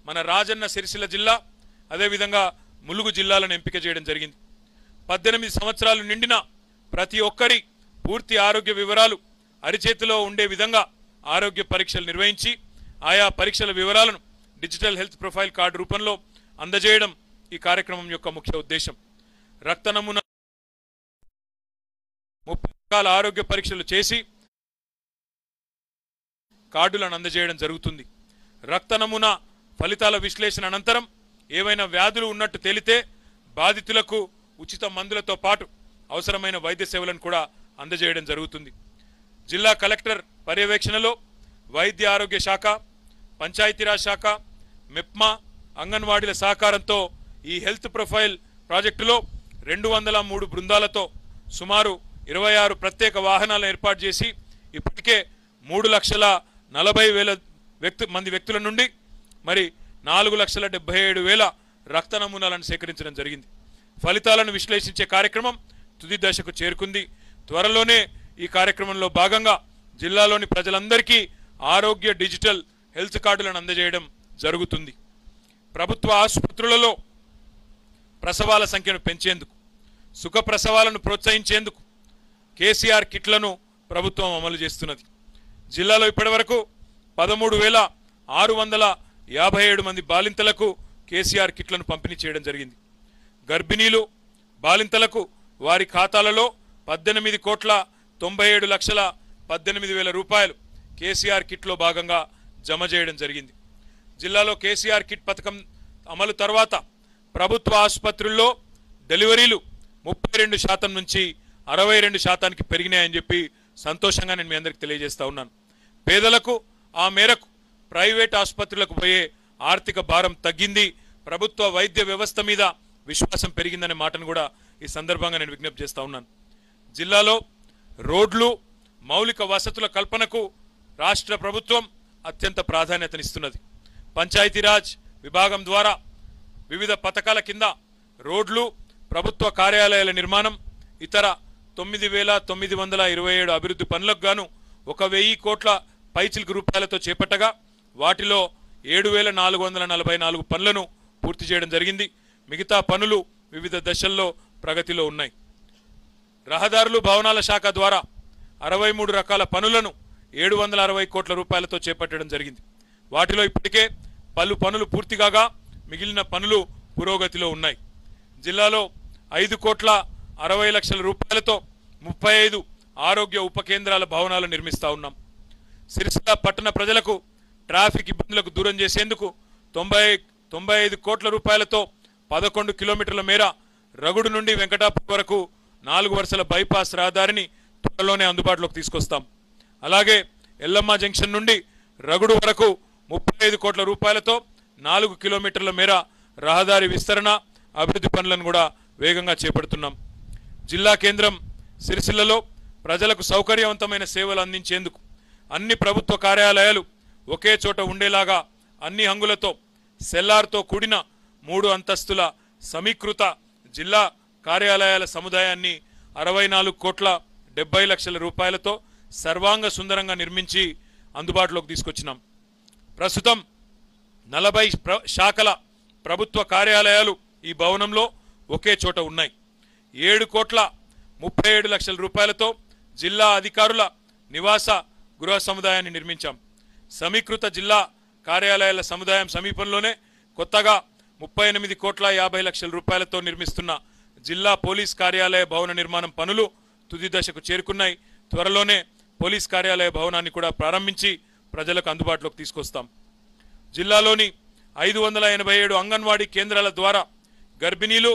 మన రాజన్న సిరిసిల్ల జిల్లా, అదేవిధంగా ములుగు జిల్లాలను ఎంపిక చేయడం జరిగింది. 18 సంవత్సరాలు నిండిన ప్రతి ఒక్కరి పూర్తి ఆరోగ్య వివరాలు అరిచేతిలో ఉండే విధంగా ఆరోగ్య పరీక్షలు నిర్వహించి ఆయా పరీక్షల వివరాలను డిజిటల్ హెల్త్ ప్రొఫైల్ కార్డు రూపంలో అందజేయడం ఈ కార్యక్రమం యొక్క ముఖ్య ఉద్దేశం. రక్త నమూనా 30 రకాల ఆరోగ్య పరీక్షలు చేసి కార్డులను అందజేయడం జరుగుతుంది. రక్త నమూనా ఫలితాల విశ్లేషణ అనంతరం ఏవైనా వ్యాధులు ఉన్నట్టు తేలితే బాధితులకు ఉచిత మందులతో పాటు అవసరమైన వైద్య సేవలను కూడా అందజేయడం జరుగుతుంది. జిల్లా కలెక్టర్ పర్యవేక్షణలో వైద్య ఆరోగ్య శాఖ, పంచాయతీరాజ్ శాఖ, మెప్మా, అంగన్వాడీల సహకారంతో ఈ హెల్త్ ప్రొఫైల్ ప్రాజెక్టులో 203 బృందాలతో సుమారు 26 ప్రత్యేక వాహనాలను ఏర్పాటు చేసి ఇప్పటికే 3,40,000 మంది వ్యక్తుల నుండి మరి 4,77,000 రక్త నమూనాలను సేకరించడం జరిగింది. ఫలితాలను విశ్లేషించే కార్యక్రమం తుది దశకు చేరుకుంది. త్వరలోనే ఈ కార్యక్రమంలో భాగంగా జిల్లాలోని ప్రజలందరికీ ఆరోగ్య డిజిటల్ హెల్త్ కార్డులను అందజేయడం జరుగుతుంది. ప్రభుత్వ ఆసుపత్రులలో ప్రసవాల సంఖ్యను పెంచేందుకు, సుఖ ప్రసవాలను ప్రోత్సహించేందుకు కేసీఆర్ కిట్లను ప్రభుత్వం అమలు చేస్తున్నది. జిల్లాలో ఇప్పటివరకు 13,657 మంది బాలింతలకు కేసీఆర్ కిట్లను పంపిణీ చేయడం జరిగింది. గర్భిణీలు బాలింతలకు వారి ఖాతాలలో 18,97,18,000 రూపాయలు కేసీఆర్ కిట్లో భాగంగా జమ చేయడం జరిగింది. జిల్లాలో కేసీఆర్ కిట్ పథకం అమలు తర్వాత ప్రభుత్వ ఆసుపత్రుల్లో డెలివరీలు 32% నుంచి 62%కి పెరిగినాయని చెప్పి సంతోషంగా నేను మీ అందరికి తెలియజేస్తా ఉన్నాను. పేదలకు ఆ మేరకు ప్రైవేట్ ఆసుపత్రులకు పోయే ఆర్థిక భారం తగ్గింది. ప్రభుత్వ వైద్య వ్యవస్థ మీద విశ్వాసం పెరిగిందనే మాటను కూడా ఈ సందర్భంగా నేను విజ్ఞప్తి చేస్తా ఉన్నాను. జిల్లాలో రోడ్లు, మౌలిక వసతుల కల్పనకు రాష్ట్ర ప్రభుత్వం అత్యంత ప్రాధాన్యతనిస్తున్నది. పంచాయతీరాజ్ విభాగం ద్వారా వివిధ పథకాల కింద రోడ్లు, ప్రభుత్వ కార్యాలయాల నిర్మాణం, ఇతర 9,927 అభివృద్ధి పనులకు గాను 1,000 కోట్ల పైచిలకు రూపాయలతో చేపట్టగా వాటిలో 7,444 పనులను పూర్తి చేయడం జరిగింది. మిగతా పనులు వివిధ దశల్లో ప్రగతిలో ఉన్నాయి. రహదారులు, భవనాల శాఖ ద్వారా 63 రకాల పనులను 760 కోట్ల రూపాయలతో చేపట్టడం జరిగింది. వాటిలో ఇప్పటికే పలు పనులు పూర్తి కాగా మిగిలిన పనులు పురోగతిలో ఉన్నాయి. జిల్లాలో 5,60,00,000 రూపాయలతో 35 ఆరోగ్య ఉప కేంద్రాల భవనాలు నిర్మిస్తా ఉన్నాం. సిరిసిల్ల పట్టణ ప్రజలకు ట్రాఫిక్ ఇబ్బందులకు దూరం చేసేందుకు 95 కోట్ల రూపాయలతో 11 కిలోమీటర్ల మేర రగుడు నుండి వెంకటాపురం వరకు 4 వరుసల బైపాస్ రహదారిని త్వరలోనే అందుబాటులోకి తీసుకొస్తాం. అలాగే ఎల్లమ్మ జంక్షన్ నుండి రగుడు వరకు 35 కోట్ల రూపాయలతో 4 కిలోమీటర్ల మేర రహదారి విస్తరణ, అభివృద్ధి పనులను కూడా వేగంగా చేపడుతున్నాం. జిల్లా కేంద్రం సిరిసిల్లలో ప్రజలకు సౌకర్యవంతమైన సేవలు అందించేందుకు అన్ని ప్రభుత్వ కార్యాలయాలు ఒకే చోట ఉండేలాగా అన్ని హంగులతో సెల్లార్తో కూడిన 3 అంతస్తుల సమీకృత జిల్లా కార్యాలయాల సముదాయాన్ని 64,70,00,000 రూపాయలతో సర్వాంగ సుందరంగా నిర్మించి అందుబాటులోకి తీసుకొచ్చినాం. ప్రస్తుతం 40 శాఖల ప్రభుత్వ కార్యాలయాలు ఈ భవనంలో ఒకే చోట ఉన్నాయి. 7,37,00,000 రూపాయలతో జిల్లా అధికారుల నివాస గృహ సముదాయాన్ని నిర్మించాం. సమీకృత జిల్లా కార్యాలయాల సముదాయం సమీపంలోనే కొత్తగా 38,50,00,000 రూపాయలతో నిర్మిస్తున్న జిల్లా పోలీస్ కార్యాలయ భవన నిర్మాణం పనులు తుది దశకు చేరుకున్నాయి. త్వరలోనే పోలీస్ కార్యాలయ భవనాన్ని కూడా ప్రారంభించి ప్రజలకు అందుబాటులోకి తీసుకొస్తాం. జిల్లాలోని 587 అంగన్వాడీ కేంద్రాల ద్వారా గర్భిణీలు,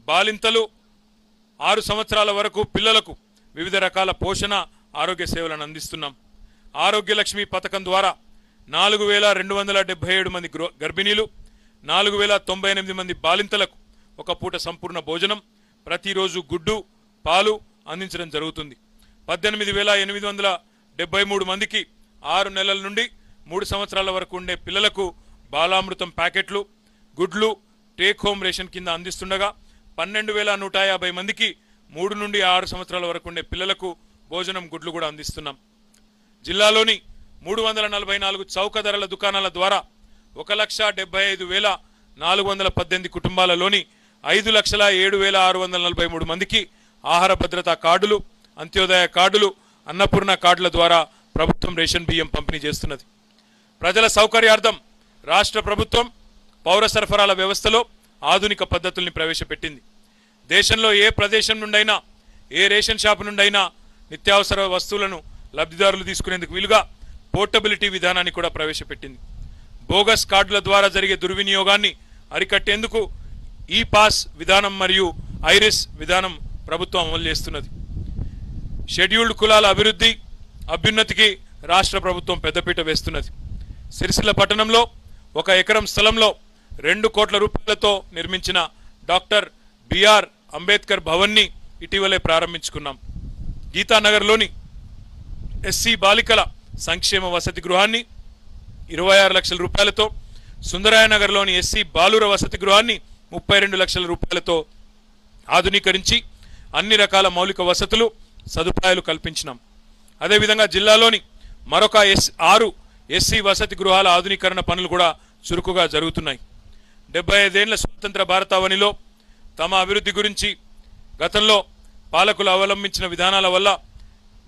బాలింతలు, 6 సంవత్సరాల వరకు పిల్లలకు వివిధ రకాల పోషణ, ఆరోగ్య సేవలను అందిస్తున్నాం. ఆరోగ్య లక్ష్మి పథకం ద్వారా 4,277 మంది గర్భిణీలు, 4,098 మంది బాలింతలకు ఒక పూట సంపూర్ణ భోజనం, ప్రతిరోజు గుడ్డు, పాలు అందించడం జరుగుతుంది. 18,873 మందికి 6 నెలల నుండి 3 సంవత్సరాల వరకు ఉండే పిల్లలకు బాలామృతం ప్యాకెట్లు, గుడ్లు టేక్ హోమ్ రేషన్ కింద అందిస్తుండగా 12,150 మందికి 3 నుండి 6 సంవత్సరాల వరకు ఉండే పిల్లలకు భోజనం, గుడ్లు కూడా అందిస్తున్నాం. జిల్లాలోని 344 చౌక ధరల దుకాణాల ద్వారా 1,75,418 కుటుంబాలలోని 5,07,643 మందికి ఆహార భద్రతా కార్డులు, అంత్యోదయ కార్డులు, అన్నపూర్ణ కార్డుల ద్వారా ప్రభుత్వం రేషన్ బియ్యం పంపిణీ చేస్తున్నది. ప్రజల సౌకర్యార్థం రాష్ట్ర ప్రభుత్వం పౌర సరఫరాల వ్యవస్థలో ఆధునిక పద్ధతుల్ని ప్రవేశపెట్టింది. దేశంలో ఏ ప్రదేశం నుండైనా, ఏ రేషన్ షాపు నుండైనా నిత్యావసర వస్తువులను లబ్ధిదారులు తీసుకునేందుకు వీలుగా పోర్టబిలిటీ విధానాన్ని కూడా ప్రవేశపెట్టింది. బోగస్ కార్డుల ద్వారా జరిగే దుర్వినియోగాన్ని అరికట్టేందుకు ఈ పాస్ విధానం మరియు ఐరిస్ విధానం ప్రభుత్వం అమలు చేస్తున్నది. షెడ్యూల్డ్ కులాల అభ్యున్నతికి రాష్ట్ర ప్రభుత్వం పెద్దపీట వేస్తున్నది. సిరిసిల్ల పట్టణంలో 1 ఎకరం స్థలంలో 2 కోట్ల రూపాయలతో నిర్మించిన డాక్టర్ బిఆర్ అంబేద్కర్ భవన్ని ఇటీవలే ప్రారంభించుకున్నాం. గీతానగర్లోని ఎస్సీ బాలికల సంక్షేమ వసతి గృహాన్ని 26 లక్షల రూపాయలతో, సుందరాయనగర్లోని ఎస్సీ బాలుర వసతి గృహాన్ని 32 లక్షల రూపాయలతో ఆధునీకరించి అన్ని రకాల మౌలిక వసతులు సదుపాయాలు కల్పించినాం. అదేవిధంగా జిల్లాలోని మరొక 6 ఎస్సీ వసతి గృహాల ఆధునీకరణ పనులు కూడా చురుకుగా జరుగుతున్నాయి. 75 ఏళ్ల స్వతంత్ర భారతావనిలో తమ అభివృద్ధి గురించి గతంలో పాలకులు అవలంబించిన విధానాల వల్ల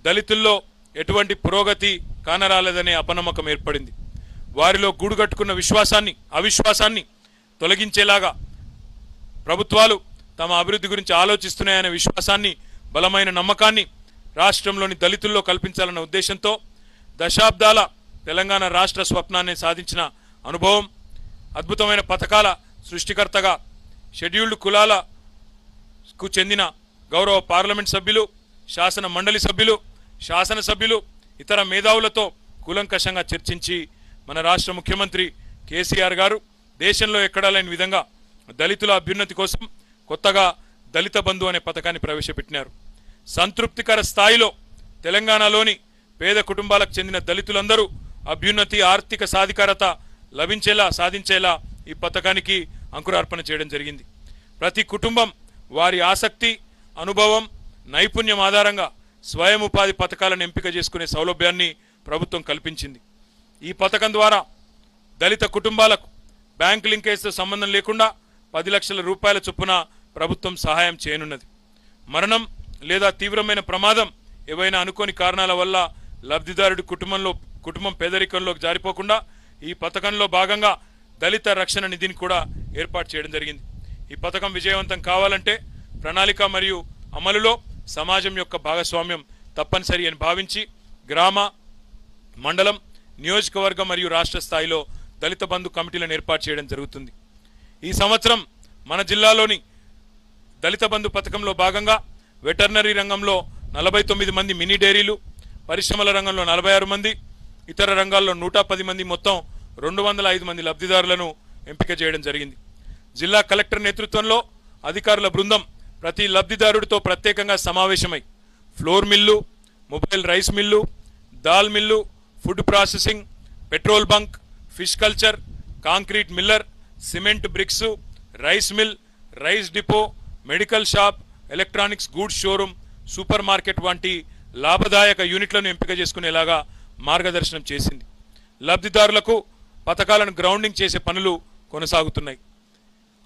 దళితుల్లో ఎటువంటి పురోగతి కానరాలేదనే అపనమ్మకం ఏర్పడింది. వారిలో గూడుగట్టుకున్న అవిశ్వాసాన్ని తొలగించేలాగా ప్రభుత్వాలు తమ అభివృద్ధి గురించి ఆలోచిస్తున్నాయనే విశ్వాసాన్ని, బలమైన నమ్మకాన్ని రాష్ట్రంలోని దళితుల్లో కల్పించాలన్న ఉద్దేశంతో దశాబ్దాల తెలంగాణ రాష్ట్ర స్వప్నాన్ని సాధించిన అనుభవం, అద్భుతమైన పథకాల సృష్టికర్తగా షెడ్యూల్డ్ కులాలకు చెందిన గౌరవ పార్లమెంట్ సభ్యులు, శాసన మండలి సభ్యులు, శాసనసభ్యులు, ఇతర మేధావులతో కూలంకషంగా చర్చించి మన రాష్ట్ర ముఖ్యమంత్రి కేసీఆర్ గారు దేశంలో ఎక్కడా లేని విధంగా దళితుల అభ్యున్నతి కోసం కొత్తగా దళిత బంధు అనే పథకాన్ని ప్రవేశపెట్టినారు. సంతృప్తికర స్థాయిలో తెలంగాణలోని పేద కుటుంబాలకు చెందిన దళితులందరూ అభ్యున్నతి, ఆర్థిక సాధికారత సాధించేలా ఈ పథకానికి అంకురార్పణ చేయడం జరిగింది. ప్రతి కుటుంబం వారి ఆసక్తి, అనుభవం, నైపుణ్యం ఆధారంగా స్వయం ఉపాధి పథకాలను ఎంపిక చేసుకునే సౌలభ్యాన్ని ప్రభుత్వం కల్పించింది. ఈ పథకం ద్వారా దళిత కుటుంబాలకు బ్యాంక్ లింకేజ్తో సంబంధం లేకుండా 10 లక్షల రూపాయల చొప్పున ప్రభుత్వం సహాయం చేయనున్నది. మరణం లేదా తీవ్రమైన ప్రమాదం ఏవైనా అనుకోని కారణాల వల్ల లబ్ధిదారుడి కుటుంబం పేదరికంలోకి జారిపోకుండా ఈ పథకంలో భాగంగా దళిత రక్షణ నిధిని కూడా ఏర్పాటు చేయడం జరిగింది. ఈ పథకం విజయవంతం కావాలంటే ప్రణాళిక మరియు అమలులో సమాజం యొక్క భాగస్వామ్యం తప్పనిసరి అని భావించి గ్రామ, మండలం, నియోజకవర్గం మరియు రాష్ట్ర స్థాయిలో దళిత బంధు కమిటీలను ఏర్పాటు చేయడం జరుగుతుంది. ఈ సంవత్సరం మన జిల్లాలోని దళిత బంధు పథకంలో భాగంగా వెటర్నరీ రంగంలో 49 మంది మినీ డైరీలు, పరిశ్రమల రంగంలో 46 మంది, ఇతర రంగాల్లో 110 మంది, మొత్తం 205 మంది లబ్ధిదారులను ఎంపిక చేయడం జరిగింది. జిల్లా కలెక్టర్ నేతృత్వంలో అధికారుల బృందం ప్రతి లబ్ధిదారుడితో ప్రత్యేకంగా సమావేశమై floor mill, mobile rice mill, dal mill, food processing, petrol bunk, fish culture, concrete miller, cement bricks, rice mill, rice depot, medical shop, electronics goods showroom, super market వంటి లాభదాయక యూనిట్లను ఎంపిక చేసుకునేలాగా మార్గదర్శనం చేసింది. లబ్ధిదారులకు పథకాలను గ్రౌండింగ్ చేసే పనులు కొనసాగుతున్నాయి.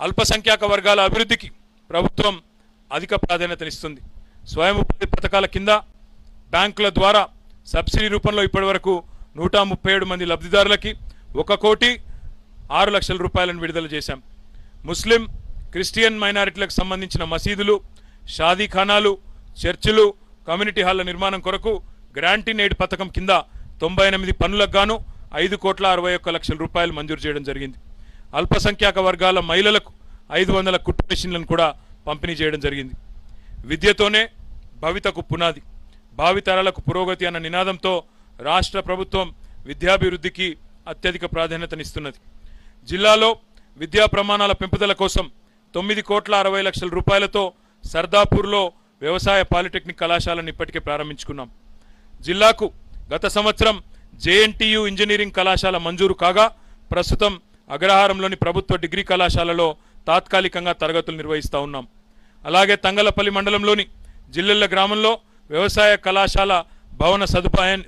అల్పసంఖ్యాక వర్గాల అభివృద్ధికి ప్రభుత్వం అధిక ప్రాధాన్యతనిస్తుంది. స్వయం ఉపాధి పథకాల కింద బ్యాంకుల ద్వారా సబ్సిడీ రూపంలో ఇప్పటివరకు 137 మంది లబ్ధిదారులకి 1,06,00,000 రూపాయలను విడుదల చేశాం. ముస్లిం, క్రిస్టియన్ మైనారిటీలకు సంబంధించిన మసీదులు, షాదీఖానాలు, చర్చిలు, కమ్యూనిటీ హాళ్ల నిర్మాణం కొరకు గ్రాంట్ ఇన్ ఎయిడ్ పథకం కింద 98 పనులకు గాను 5,61,00,000 రూపాయలు మంజూరు చేయడం జరిగింది. అల్పసంఖ్యాక వర్గాల మహిళలకు 500 కుట్టు మెషిన్లను కూడా పంపిణీ చేయడం జరిగింది. విద్యతోనే భవితకు పునాది, భావితరాలకు పురోగతి అన్న నినాదంతో రాష్ట్ర ప్రభుత్వం విద్యాభివృద్ధికి అత్యధిక ప్రాధాన్యతనిస్తున్నది. జిల్లాలో విద్యా ప్రమాణాల పెంపుదల కోసం 9,60,00,000 రూపాయలతో సర్దాపూర్లో వ్యవసాయ పాలిటెక్నిక్ కళాశాలను ఇప్పటికే ప్రారంభించుకున్నాం. జిల్లాకు గత సంవత్సరం జేఎన్టీయు ఇంజనీరింగ్ కళాశాల మంజూరు కాగా ప్రస్తుతం అగ్రహారంలోని ప్రభుత్వ డిగ్రీ కళాశాలలో తాత్కాలికంగా తరగతులు నిర్వహిస్తూ ఉన్నాం. అలాగే తంగలపల్లి మండలంలోని జిల్లెళ్ల గ్రామంలో వ్యవసాయ కళాశాల భవన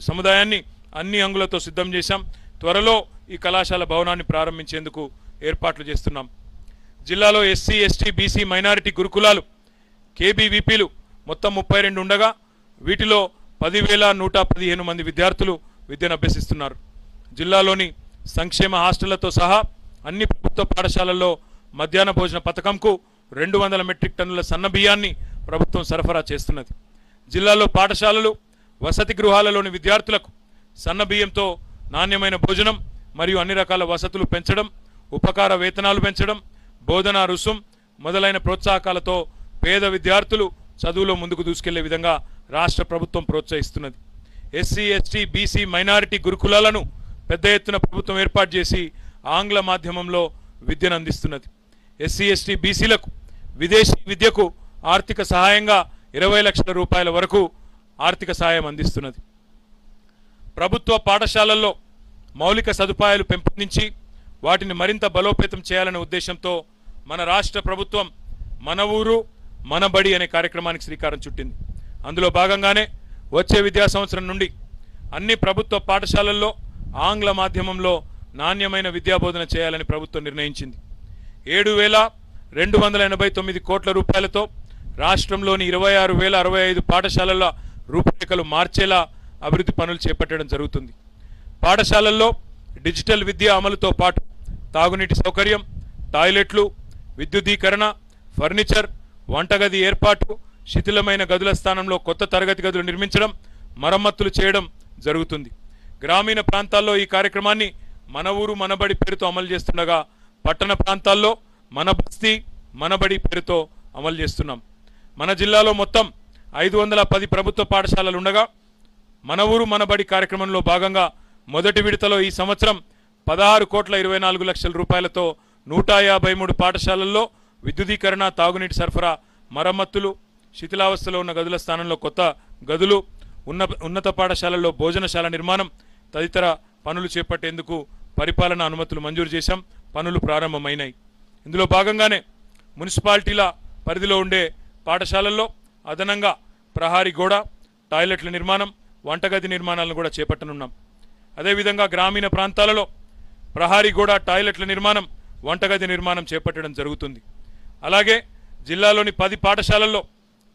సముదాయాన్ని అన్ని అంగులతో సిద్ధం చేశాం. త్వరలో ఈ కళాశాల భవనాన్ని ప్రారంభించేందుకు ఏర్పాట్లు చేస్తున్నాం. జిల్లాలో ఎస్సీ, ఎస్టీ, బీసీ, మైనారిటీ గురుకులాలు కేబీవీపీలు మొత్తం 32 ఉండగా వీటిలో 10,115 మంది విద్యార్థులు విద్యను అభ్యసిస్తున్నారు. జిల్లాలోని సంక్షేమ హాస్టళ్లతో సహా అన్ని ప్రభుత్వ పాఠశాలల్లో మధ్యాహ్న భోజన పథకంకు 200 మెట్రిక్ టన్నుల సన్న బియ్యాన్ని ప్రభుత్వం సరఫరా చేస్తున్నది. జిల్లాలో పాఠశాలలు, వసతి గృహాలలోని విద్యార్థులకు సన్న బియ్యంతో నాణ్యమైన భోజనం మరియు అన్ని రకాల వసతులు పెంచడం, ఉపకార వేతనాలు పెంచడం, బోధనా రుసుం మొదలైన ప్రోత్సాహకాలతో పేద విద్యార్థులు చదువులో ముందుకు దూసుకెళ్లే విధంగా రాష్ట్ర ప్రభుత్వం ప్రోత్సహిస్తున్నది. ఎస్సీ, ఎస్టీ, బీసీ, మైనారిటీ గురుకులాలను పెద్ద ఎత్తున ప్రభుత్వం ఏర్పాటు చేసి ఆంగ్ల మాధ్యమంలో విద్యను అందిస్తున్నది. ఎస్సీ, ఎస్టీ, బీసీలకు విదేశీ విద్యకు ఆర్థిక సహాయంగా 20 లక్షల రూపాయల వరకు ఆర్థిక సహాయం అందిస్తున్నది. ప్రభుత్వ పాఠశాలల్లో మౌలిక సదుపాయాలు పెంపొందించి వాటిని మరింత బలోపేతం చేయాలనే ఉద్దేశంతో మన రాష్ట్ర ప్రభుత్వం మన ఊరు మనబడి అనే కార్యక్రమానికి శ్రీకారం చుట్టింది. అందులో భాగంగానే వచ్చే విద్యా సంవత్సరం నుండి అన్ని ప్రభుత్వ పాఠశాలల్లో ఆంగ్ల మాధ్యమంలో నాణ్యమైన విద్యాబోధన చేయాలని ప్రభుత్వం నిర్ణయించింది. 7,289 కోట్ల రూపాయలతో రాష్ట్రంలోని 26,065 పాఠశాలల రూపురేఖలు మార్చేలా అభివృద్ధి పనులు చేపట్టడం జరుగుతుంది. పాఠశాలల్లో డిజిటల్ విద్య అమలుతో పాటు తాగునీటి సౌకర్యం, టాయిలెట్లు, విద్యుదీకరణ, ఫర్నిచర్, వంటగది ఏర్పాటు, శిథిలమైన గదుల స్థానంలో కొత్త తరగతి గదులు నిర్మించడం, మరమ్మతులు చేయడం జరుగుతుంది. గ్రామీణ ప్రాంతాల్లో ఈ కార్యక్రమాన్ని మన ఊరు మనబడి పేరుతో అమలు చేస్తుండగా పట్టణ ప్రాంతాల్లో మన బస్తీ మనబడి పేరుతో అమలు చేస్తున్నాం. మన జిల్లాలో మొత్తం 510 ప్రభుత్వ పాఠశాలలు ఉండగా మన ఊరు మనబడి కార్యక్రమంలో భాగంగా మొదటి విడతలో ఈ సంవత్సరం 16,24 కోట్ల రూపాయలతో 153 పాఠశాలల్లో విద్యుదీకరణ, తాగునీటి సరఫరా, మరమ్మతులు, శిథిలావస్థలో ఉన్న గదుల స్థానంలో కొత్త గదులు, ఉన్నత పాఠశాలల్లో భోజనశాల నిర్మాణం తదితర పనులు చేపట్టేందుకు పరిపాలన అనుమతులు మంజూరు చేశాం. పనులు ప్రారంభమైనాయి. ఇందులో భాగంగానే మున్సిపాలిటీల పరిధిలో ఉండే పాఠశాలల్లో అదనంగా ప్రహారీ గోడ, టాయిలెట్ల నిర్మాణం, వంటగది నిర్మాణాలను కూడా చేపట్టనున్నాం. అదేవిధంగా గ్రామీణ ప్రాంతాలలో ప్రహారీ గోడ, టాయిలెట్ల నిర్మాణం, వంటగది నిర్మాణం చేపట్టడం జరుగుతుంది. అలాగే జిల్లాలోని 10 పాఠశాలల్లో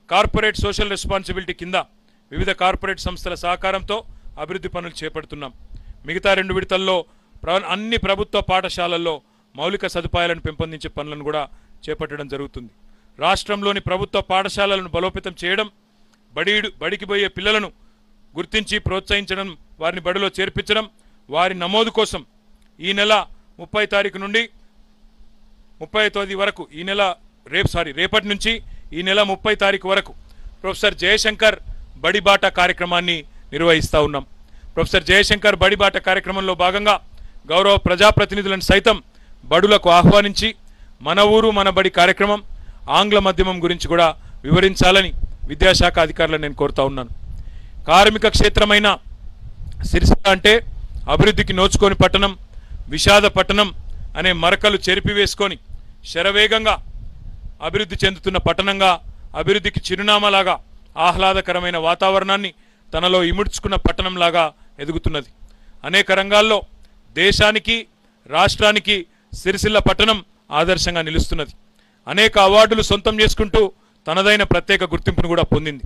కార్పొరేట్ సోషల్ రెస్పాన్సిబిలిటీ కింద వివిధ కార్పొరేట్ సంస్థల సహకారంతో అభివృద్ధి పనులు చేపడుతున్నాం. మిగతా 2 విడతల్లో అన్ని ప్రభుత్వ పాఠశాలల్లో మౌలిక సదుపాయాలను పెంపొందించే పనులను కూడా చేపట్టడం జరుగుతుంది. రాష్ట్రంలోని ప్రభుత్వ పాఠశాలలను బలోపేతం చేయడం, బడికి పోయే పిల్లలను గుర్తించి ప్రోత్సహించడం, వారిని బడిలో చేర్పించడం, వారి నమోదు కోసం ఈ నెల 30 తారీఖు నుండి 30వ తేదీ వరకు రేపటి నుంచి ఈ నెల 30 తారీఖు వరకు ప్రొఫెసర్ జయశంకర్ బడిబాట కార్యక్రమాన్ని నిర్వహిస్తూ ఉన్నాం. ప్రొఫెసర్ జయశంకర్ బడిబాట కార్యక్రమంలో భాగంగా గౌరవ ప్రజాప్రతినిధులను సైతం బడులకు ఆహ్వానించి మన ఊరు మన బడి కార్యక్రమం, ఆంగ్ల మాధ్యమం గురించి కూడా వివరించాలని విద్యాశాఖ అధికారులను నేను కోరుతా ఉన్నాను. కార్మిక క్షేత్రమైన సిరిసిల్ల అంటే అభివృద్ధికి నోచుకొని పట్టణం, విషాద పట్టణం అనే మరకలు చెరిపివేసుకొని శరవేగంగా అభివృద్ధి చెందుతున్న పట్టణంగా, అభివృద్ధికి చిరునామాలాగా ఆహ్లాదకరమైన వాతావరణాన్ని తనలో ఇముడ్చుకున్న పట్టణంలాగా ఎదుగుతున్నది. అనేక రంగాల్లో దేశానికి, రాష్ట్రానికి సిరిసిల్ల పట్టణం ఆదర్శంగా నిలుస్తున్నది. అనేక అవార్డులు సొంతం చేసుకుంటూ తనదైన ప్రత్యేక గుర్తింపును కూడా పొందింది.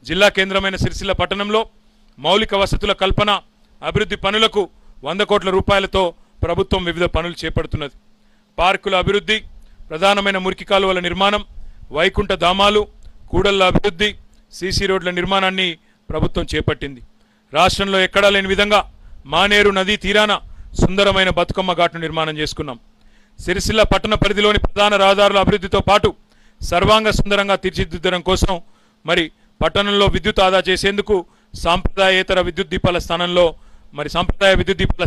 జిల్లా కేంద్రమైన సిరిసిల్ల పట్టణంలో మౌలిక వసతుల కల్పన, అభివృద్ధి పనులకు 100 కోట్ల రూపాయలతో ప్రభుత్వం వివిధ పనులు చేపడుతున్నది. పార్కుల అభివృద్ధి, ప్రధానమైన మురికి కాలువల నిర్మాణం, వైకుంఠ ధామాలు, కూడళ్ల అభివృద్ధి, సీసీ రోడ్ల నిర్మాణాన్ని ప్రభుత్వం చేపట్టింది. రాష్ట్రంలో ఎక్కడా లేని విధంగా మానేరు నదీ తీరాన సుందరమైన బతుకమ్మ ఘాట్ను నిర్మాణం చేసుకున్నాం. సిరిసిల్ల పట్టణ పరిధిలోని ప్రధాన రహదారుల అభివృద్ధితో పాటు సర్వాంగ సుందరంగా తీర్చిదిద్దడం కోసం పట్టణంలో విద్యుత్ ఆదా చేసేందుకు సాంప్రదాయ విద్యుత్ దీపాల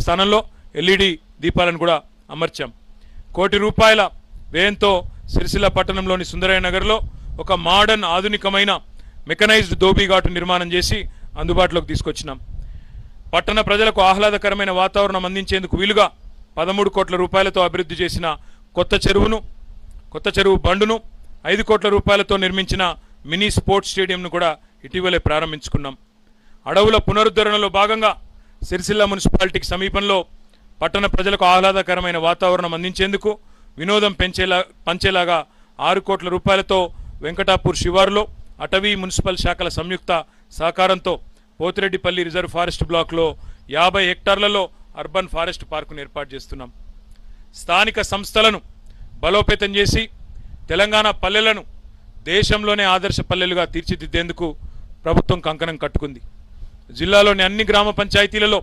స్థానంలో ఎల్ఈడి దీపాలను కూడా అమర్చాం. 1 కోటి రూపాయల వ్యయంతో సిరిసిల్ల పట్టణంలోని సుందరయ్య నగర్లో ఒక మోడర్న్ ఆధునికమైన మెకనైజ్డ్ దోబీఘాటు నిర్మాణం చేసి అందుబాటులోకి తీసుకొచ్చినాం. పట్టణ ప్రజలకు ఆహ్లాదకరమైన వాతావరణం అందించేందుకు వీలుగా 13 కోట్ల రూపాయలతో అభివృద్ధి చేసిన కొత్త చెరువు బండును 5 కోట్ల రూపాయలతో నిర్మించిన మినీ స్పోర్ట్స్ స్టేడియంను కూడా ఇటీవలే ప్రారంభించుకున్నాం. అడవుల పునరుద్ధరణలో భాగంగా సిరిసిల్ల మున్సిపాలిటీకి సమీపంలో పట్టణ ప్రజలకు ఆహ్లాదకరమైన వాతావరణం అందించేందుకు వినోదం పంచేలాగా 6 కోట్ల రూపాయలతో వెంకటాపూర్ శివారులో అటవీ మున్సిపల్ శాఖల సంయుక్త సహకారంతో పోతిరెడ్డిపల్లి రిజర్వ్ ఫారెస్ట్ బ్లాక్లో 50 హెక్టార్లలో అర్బన్ ఫారెస్ట్ పార్కును ఏర్పాటు చేస్తున్నాం. స్థానిక సంస్థలను బలోపేతం చేసి తెలంగాణ పల్లెలను దేశంలోనే ఆదర్శ పల్లెలుగా తీర్చిదిద్దేందుకు ప్రభుత్వం కంకణం కట్టుకుంది. జిల్లాలోని అన్ని గ్రామ పంచాయతీలలో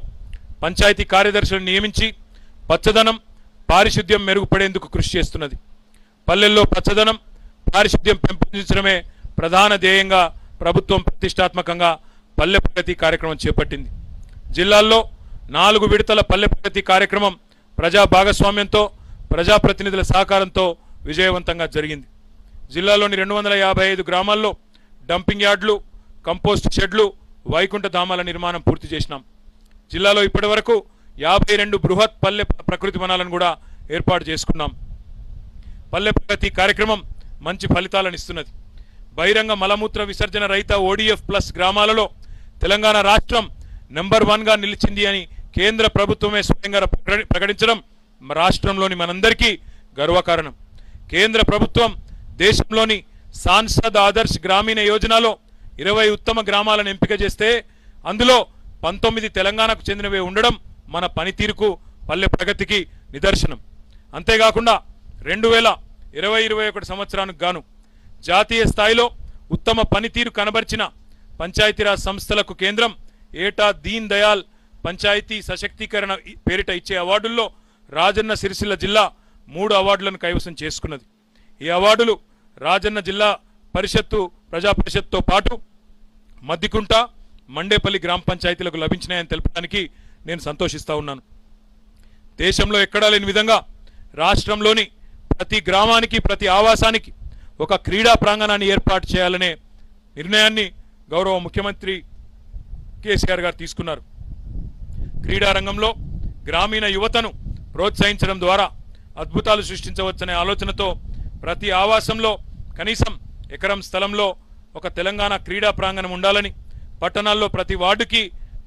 పంచాయతీ కార్యదర్శులను నియమించి పచ్చదనం, పారిశుద్ధ్యం మెరుగుపడేందుకు కృషి చేస్తున్నది. పల్లెల్లో పచ్చదనం, పారిశుద్ధ్యం పెంపొందించడమే ప్రధాన ధ్యేయంగా ప్రభుత్వం ప్రతిష్టాత్మకంగా పల్లె ప్రగతి కార్యక్రమం చేపట్టింది. జిల్లాల్లో 4 విడతల పల్లె ప్రగతి కార్యక్రమం ప్రజా భాగస్వామ్యంతో, ప్రజాప్రతినిధుల సహకారంతో విజయవంతంగా జరిగింది. జిల్లాలోని 255 గ్రామాల్లో డంపింగ్ యార్డులు, కంపోస్ట్ షెడ్లు, వైకుంఠ ధామాల నిర్మాణం పూర్తి చేసినాం. జిల్లాలో ఇప్పటి వరకు 52 బృహత్ పల్లె ప్రకృతి వనాలను కూడా ఏర్పాటు చేసుకున్నాం. పల్లె ప్రగతి కార్యక్రమం మంచి ఫలితాలను ఇస్తున్నది. బహిరంగ మలమూత్ర విసర్జన రహిత ODF ప్లస్ గ్రామాలలో తెలంగాణ రాష్ట్రం నెంబర్ 1గా నిలిచింది అని కేంద్ర ప్రభుత్వమే స్వయంగా ప్రకటించడం రాష్ట్రంలోని మనందరికీ గర్వకారణం. కేంద్ర ప్రభుత్వం దేశంలోని సాంసద్ ఆదర్శ్ గ్రామీణ యోజనలో 20 ఉత్తమ గ్రామాలను ఎంపిక చేస్తే అందులో 19 తెలంగాణకు చెందినవే ఉండడం మన పనితీరుకు పల్లె ప్రగతికి నిదర్శనం. అంతేకాకుండా 2020-21 సంవత్సరానికి గాను జాతీయ స్థాయిలో ఉత్తమ పనితీరు కనబర్చిన పంచాయతీరాజ్ సంస్థలకు కేంద్రం ఏటా దీన్ దయాల్ పంచాయతీ సశక్తీకరణ పేరిట ఇచ్చే అవార్డుల్లో రాజన్న సిరిసిల్ల జిల్లా 3 అవార్డులను కైవసం చేసుకున్నది. ఈ అవార్డులు రాజన్న జిల్లా ప్రజా పరిషత్తో పాటు మద్దికుంట, మండేపల్లి గ్రామ పంచాయతీలకు లభించినాయని తెలపడానికి నేను సంతోషిస్తా ఉన్నాను. దేశంలో ఎక్కడా లేని విధంగా రాష్ట్రంలోని ప్రతి గ్రామానికి, ప్రతి ఆవాసానికి ఒక క్రీడా ప్రాంగణాన్ని ఏర్పాటు చేయాలనే నిర్ణయాన్ని గౌరవ ముఖ్యమంత్రి కేసీఆర్ గారు తీసుకున్నారు. క్రీడా రంగంలో గ్రామీణ యువతను ప్రోత్సహించడం ద్వారా అద్భుతాలు సృష్టించవచ్చనే ఆలోచనతో ప్రతి ఆవాసంలో కనీసం ఎకరం స్థలంలో ఒక తెలంగాణ క్రీడా ప్రాంగణం ఉండాలని, పట్టణాల్లో ప్రతి వార్డుకి